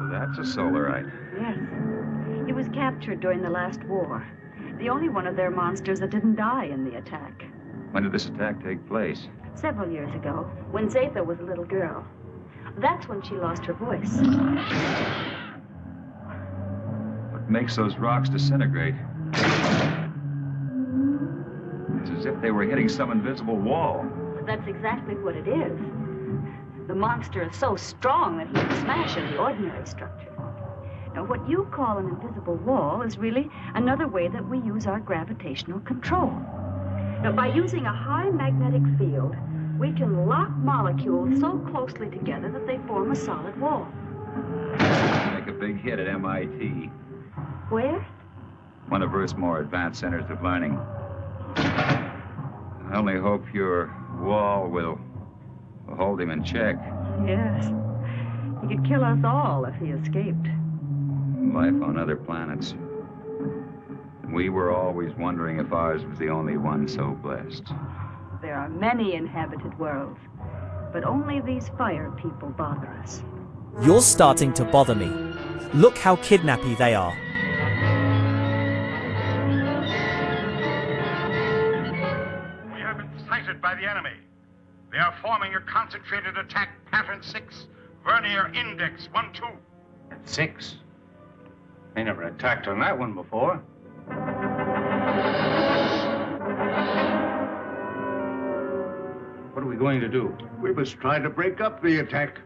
That's a Solarite. Yes. He was captured during the last war. The only one of their monsters that didn't die in the attack. When did this attack take place? Several years ago, when Zatha was a little girl. That's when she lost her voice. makes those rocks disintegrate. It's as if they were hitting some invisible wall. That's exactly what it is. The monster is so strong that he can smash any ordinary structure. Now, what you call an invisible wall is really another way that we use our gravitational control. Now, by using a high magnetic field, we can lock molecules so closely together that they form a solid wall. Make a big hit at MIT. Where? One of Earth's more advanced centers of learning. I only hope your wall will hold him in check. Yes. He could kill us all if he escaped. Life on other planets. We were always wondering if ours was the only one so blessed. There are many inhabited worlds, but only these fire people bother us. You're starting to bother me. Look how kidnappy they are. We have been sighted by the enemy. They are forming a concentrated attack pattern 6, vernier index 1-2. At 6? They never attacked on that one before. What are we going to do? We must try to break up the attack.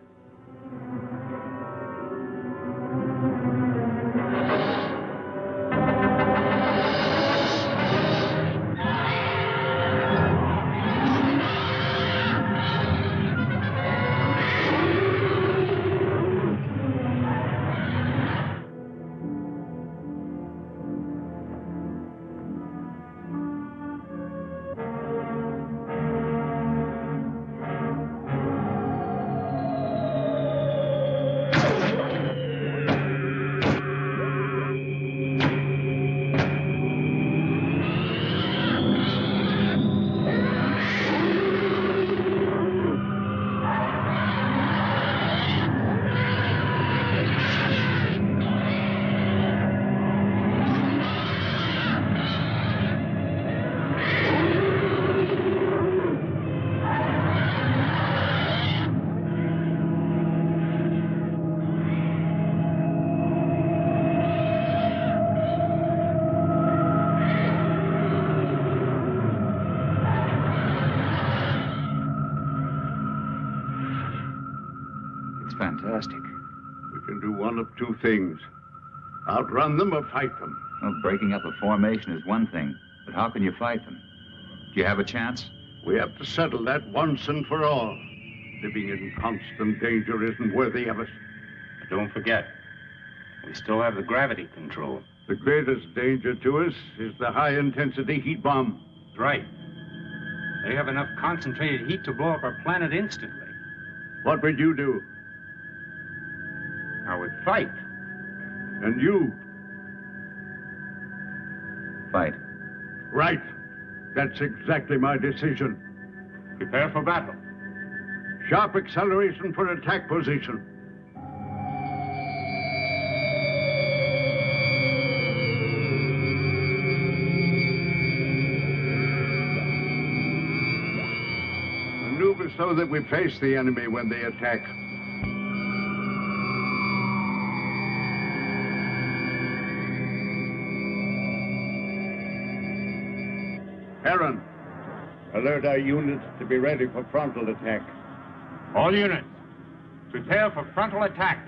Fantastic. We can do one of two things. Outrun them or fight them. Well, breaking up a formation is one thing, but how can you fight them? Do you have a chance? We have to settle that once and for all. Living in constant danger isn't worthy of us. But don't forget, we still have the gravity control. The greatest danger to us is the high-intensity heat bomb. That's right. They have enough concentrated heat to blow up our planet instantly. What would you do? I would fight. And you? Fight. Right. That's exactly my decision. Prepare for battle. Sharp acceleration for attack position. Maneuver so that we face the enemy when they attack. Aaron, alert our units to be ready for frontal attack. All units, prepare for frontal attack.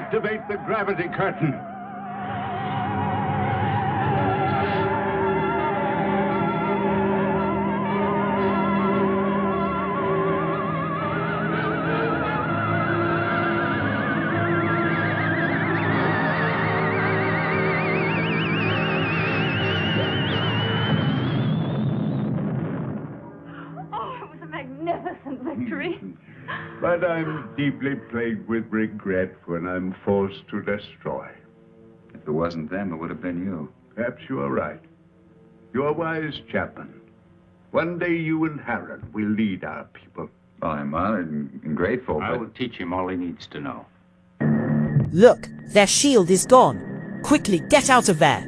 Activate the gravity curtain. Magnificent victory. But I'm deeply plagued with regret when I'm forced to destroy. If it wasn't them, it would have been you. Perhaps you are right. You're wise, Chapman. One day you and Harold will lead our people. Well, I'm honored and grateful, I but... will teach him all he needs to know. Look, their shield is gone. Quickly, get out of there.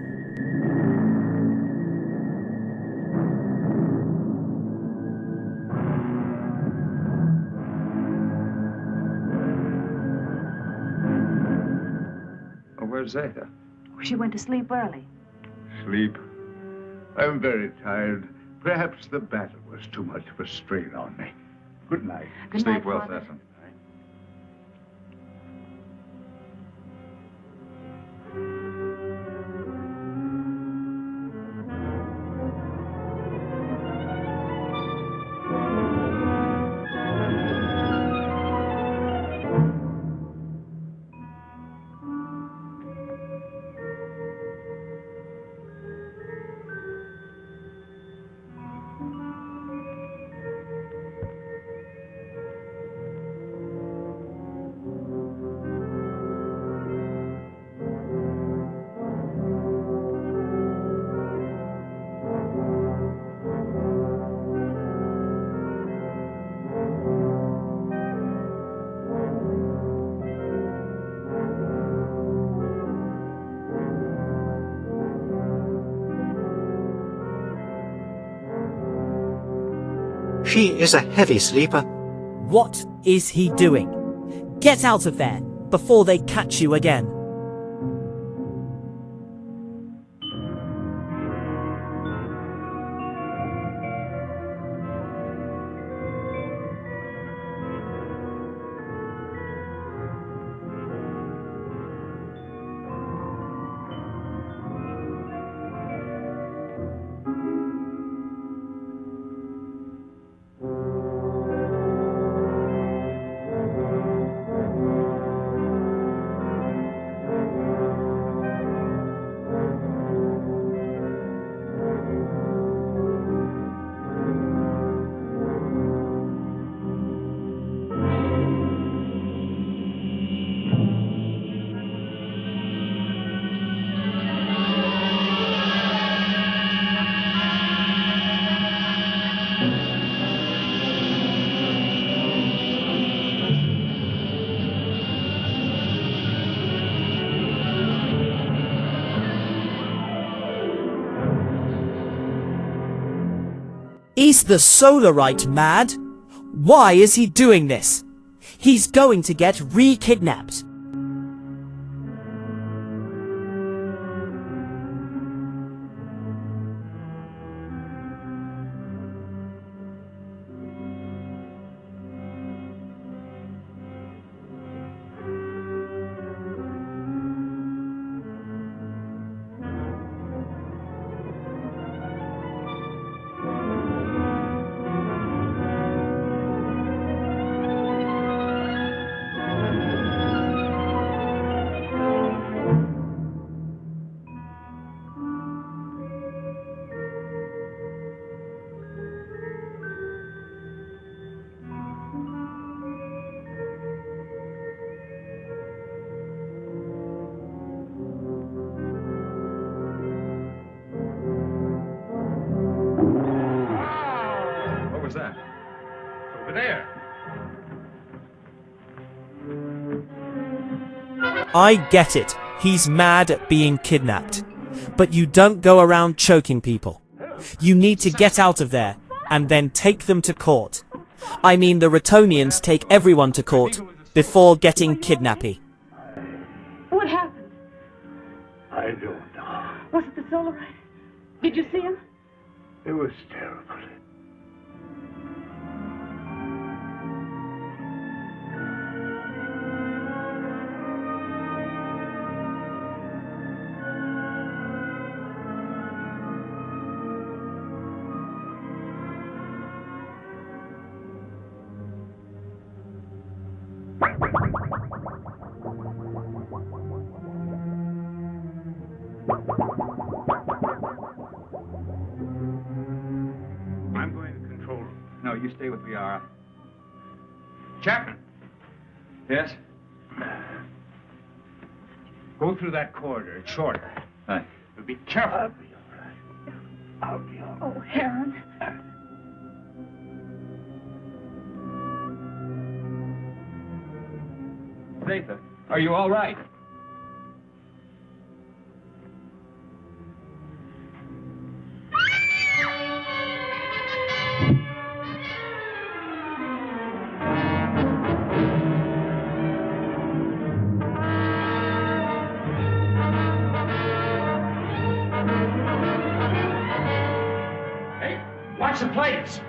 Where's Zeta? She went to sleep early. Sleep? I'm very tired. Perhaps the battle was too much of a strain on me. Good night. Good Sleep night, well, Father. Stefan. She is a heavy sleeper. What is he doing? Get out of there before they catch you again. Is the Solarite mad? Why is he doing this? He's going to get re-kidnapped. What was that? Over there. I get it. He's mad at being kidnapped. But you don't go around choking people. You need to get out of there and then take them to court. I mean, the Retonians take everyone to court before getting kidnappy. What happened? I don't know. Was it the Solarite? Did you see him? It was terrible. you stay with Liara. Chapman! Yes? Go through that corridor. It's shorter. Right. But be careful. I'll be all right. Oh, Heron. Zatha, are you all right? Hey, watch the plates!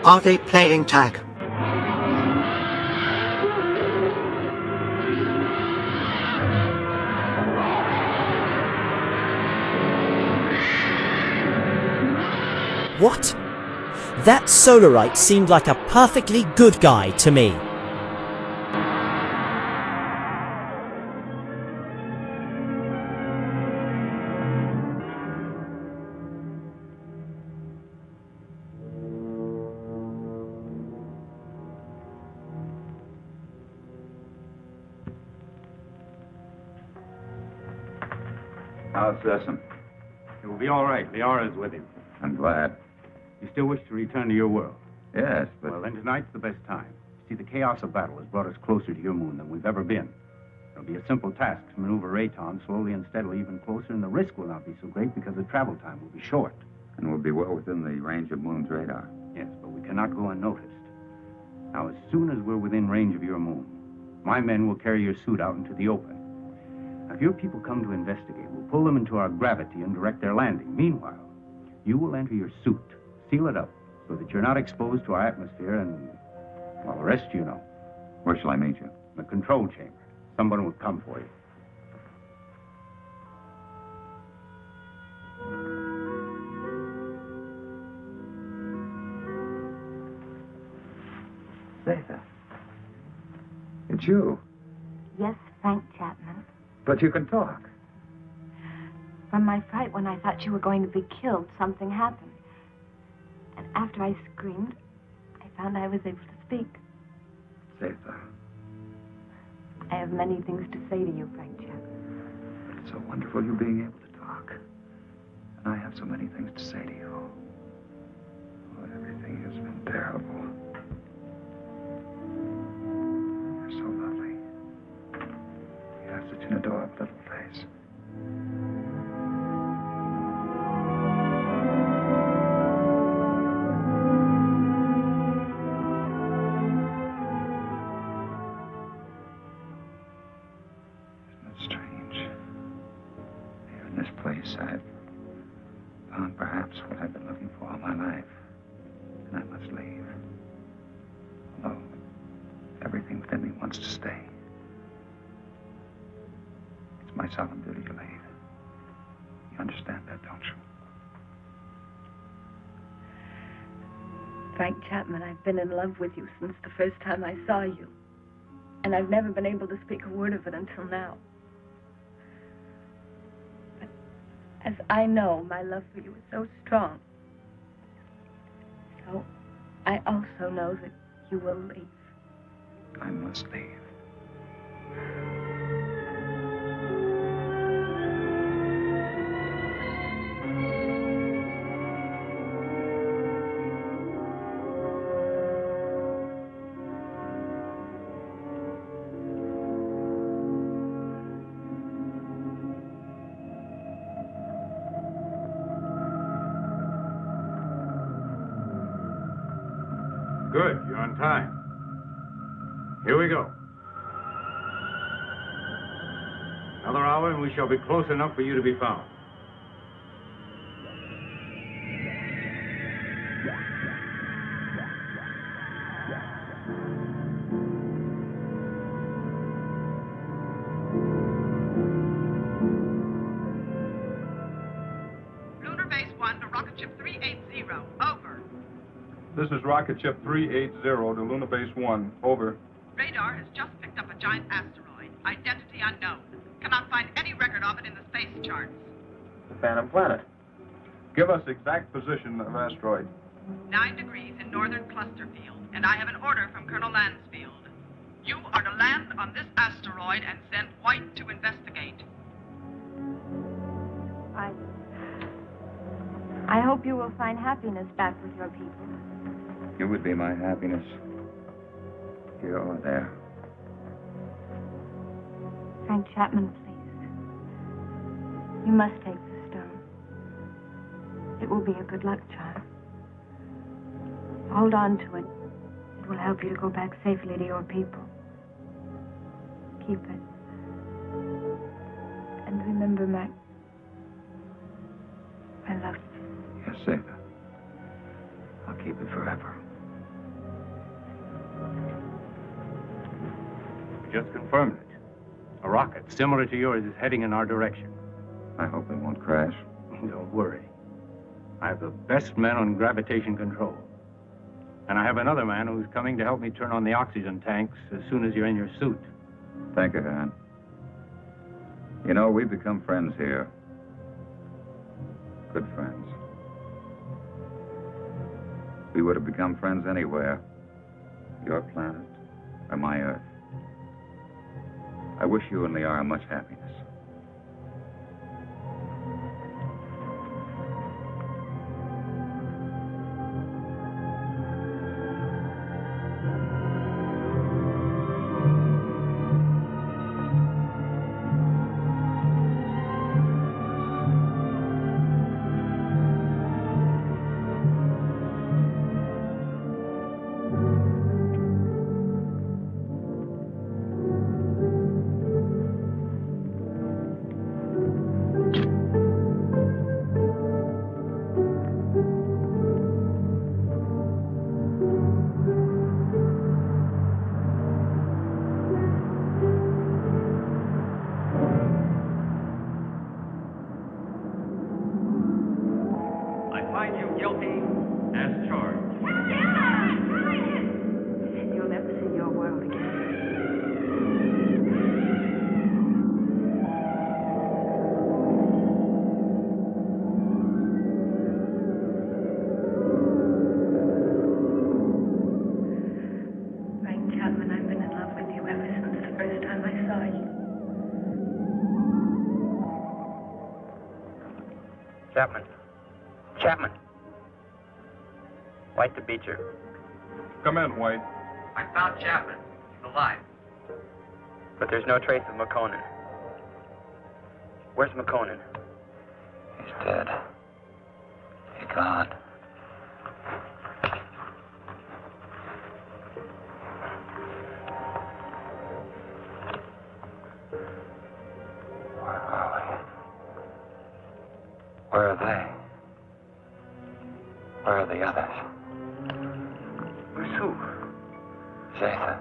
Are they playing tag? What? That Solarite seemed like a perfectly good guy to me. How's Sessom? It will be all right. Liara's with him. I'm glad. You still wish to return to your world? Yes, but... Well, then tonight's the best time. See, the chaos of battle has brought us closer to your moon than we've ever been. It'll be a simple task to maneuver Rayton slowly and steadily even closer, and the risk will not be so great because the travel time will be short. And we'll be well within the range of Moon's radar. Yes, but we cannot go unnoticed. Now, as soon as we're within range of your moon, my men will carry your suit out into the open. Now, if your people come to investigate, we'll pull them into our gravity and direct their landing. Meanwhile, you will enter your suit, seal it up, so that you're not exposed to our atmosphere, and, well, the rest you know. Where shall I meet you? The control chamber. Someone will come for you. Zatha. It's you. Yes, Frank Chapman. But you can talk. From my fright when I thought you were going to be killed, something happened. And after I screamed, I found I was able to speak. Zatha. I have many things to say to you, Frank Chapman. It's so wonderful you being able to talk. And I have so many things to say to you. Oh, everything has been terrible. You're so lovely. You have such an adorable little face. I've found perhaps what I've been looking for all my life. And I must leave. Although everything within me wants to stay. It's my solemn duty to leave. You understand that, don't you? Frank Chapman, I've been in love with you since the first time I saw you. And I've never been able to speak a word of it until now. As I know, my love for you is so strong. So, I also know that you will leave. I must leave. Good, you're on time. Here we go. Another hour and we shall be close enough for you to be found. Lunar Base 1 to Rocket Ship 380. Over. This is Rocket Ship 380 to Lunar Base 1. Over. Radar has just picked up a giant asteroid. Identity unknown. Cannot find any record of it in the space charts. The Phantom Planet. Give us exact position of asteroid. 9 degrees in northern cluster field, and I have an order from Colonel Lansfield. You are to land on this asteroid and send White to investigate. I hope you will find happiness back with your people. You would be my happiness. Here or there. Frank Chapman, please. You must take the stone. It will be a good luck charm. Hold on to it. It will help you to go back safely to your people. Keep it. And remember, Mac, I love you. Yes, Zeta. I'll keep it forever. Just confirmed it. A rocket similar to yours is heading in our direction. I hope it won't crash. Don't worry. I have the best men on gravitation control. And I have another man who's coming to help me turn on the oxygen tanks as soon as you're in your suit. Thank you, Han. You know, we've become friends here. Good friends. We would have become friends anywhere. Your planet or my Earth. I wish you and Liara much happiness. Chapman. Chapman. White to Beecher. Come in, White. I found Chapman. He's alive. But there's no trace of McConan. Where's McConan? He's dead. He's gone. Where are we? Where are they? Where are the others? Who's who? Zatha.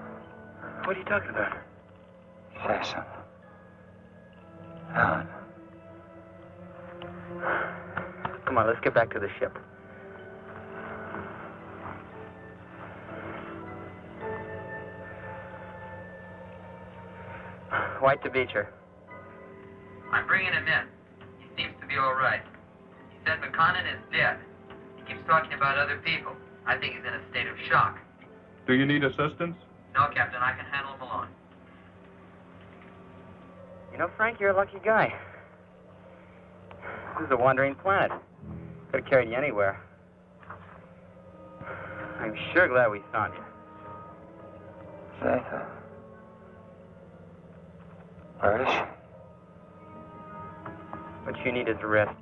What are you talking about? Say something. Helen. Come on, let's get back to the ship. White to Beecher. I'm bringing him in. He seems to be all right. He said McConan is dead. He keeps talking about other people. I think he's in a state of shock. Do you need assistance? No, Captain, I can handle him alone. You know, Frank, you're a lucky guy. This is a wandering planet. Could have carried you anywhere. I'm sure glad we found you. Zatha. Where is she? What you need is a rest.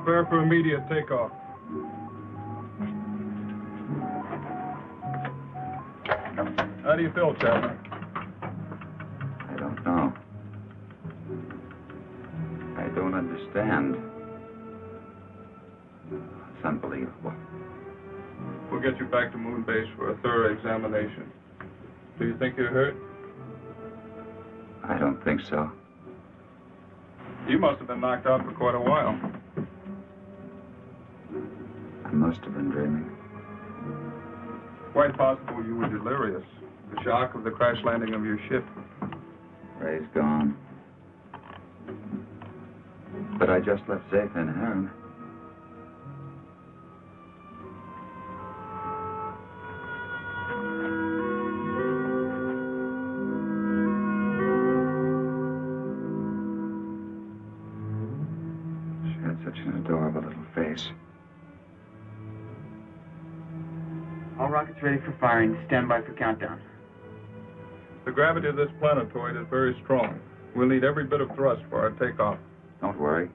Prepare for immediate takeoff. How do you feel, Chapman? I don't know. I do don't understand. It's unbelievable. We'll get you back to Moon Base for a thorough examination. Do you think you're hurt? I don't think so. You must have been knocked out for quite a while. I must have been dreaming. Quite possible you were delirious. The shock of the crash landing of your ship. Ray's gone. But I just left Zeta and Heron. She had such an adorable little face. All rockets ready for firing. Stand by for countdown. The gravity of this planetoid is very strong. We'll need every bit of thrust for our takeoff. Don't worry.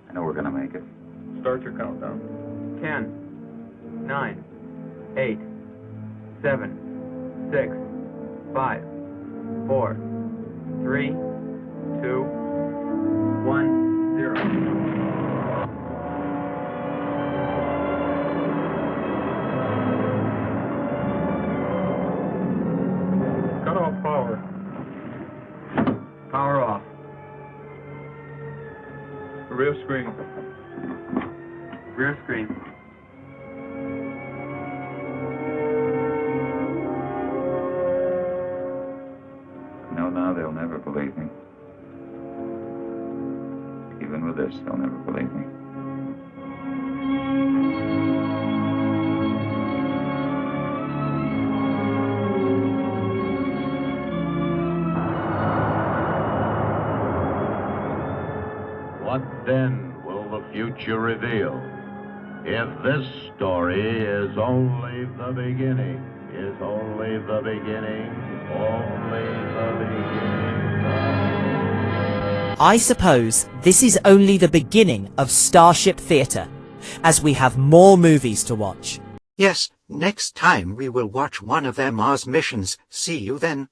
I know we're gonna make it. Start your countdown. 10, 9, 8, 7, 6, 5, 4, 3, 2, 1, 0. Cut off power. Power off. Rear screen. Rear screen. No, now they'll never believe me. Even with this, they'll never believe me. What then will the future reveal? If this story is only the beginning, is only the beginning, only the beginning. I suppose this is only the beginning of Starship Theatre, as we have more movies to watch. Yes, next time we will watch one of their Mars missions. See you then.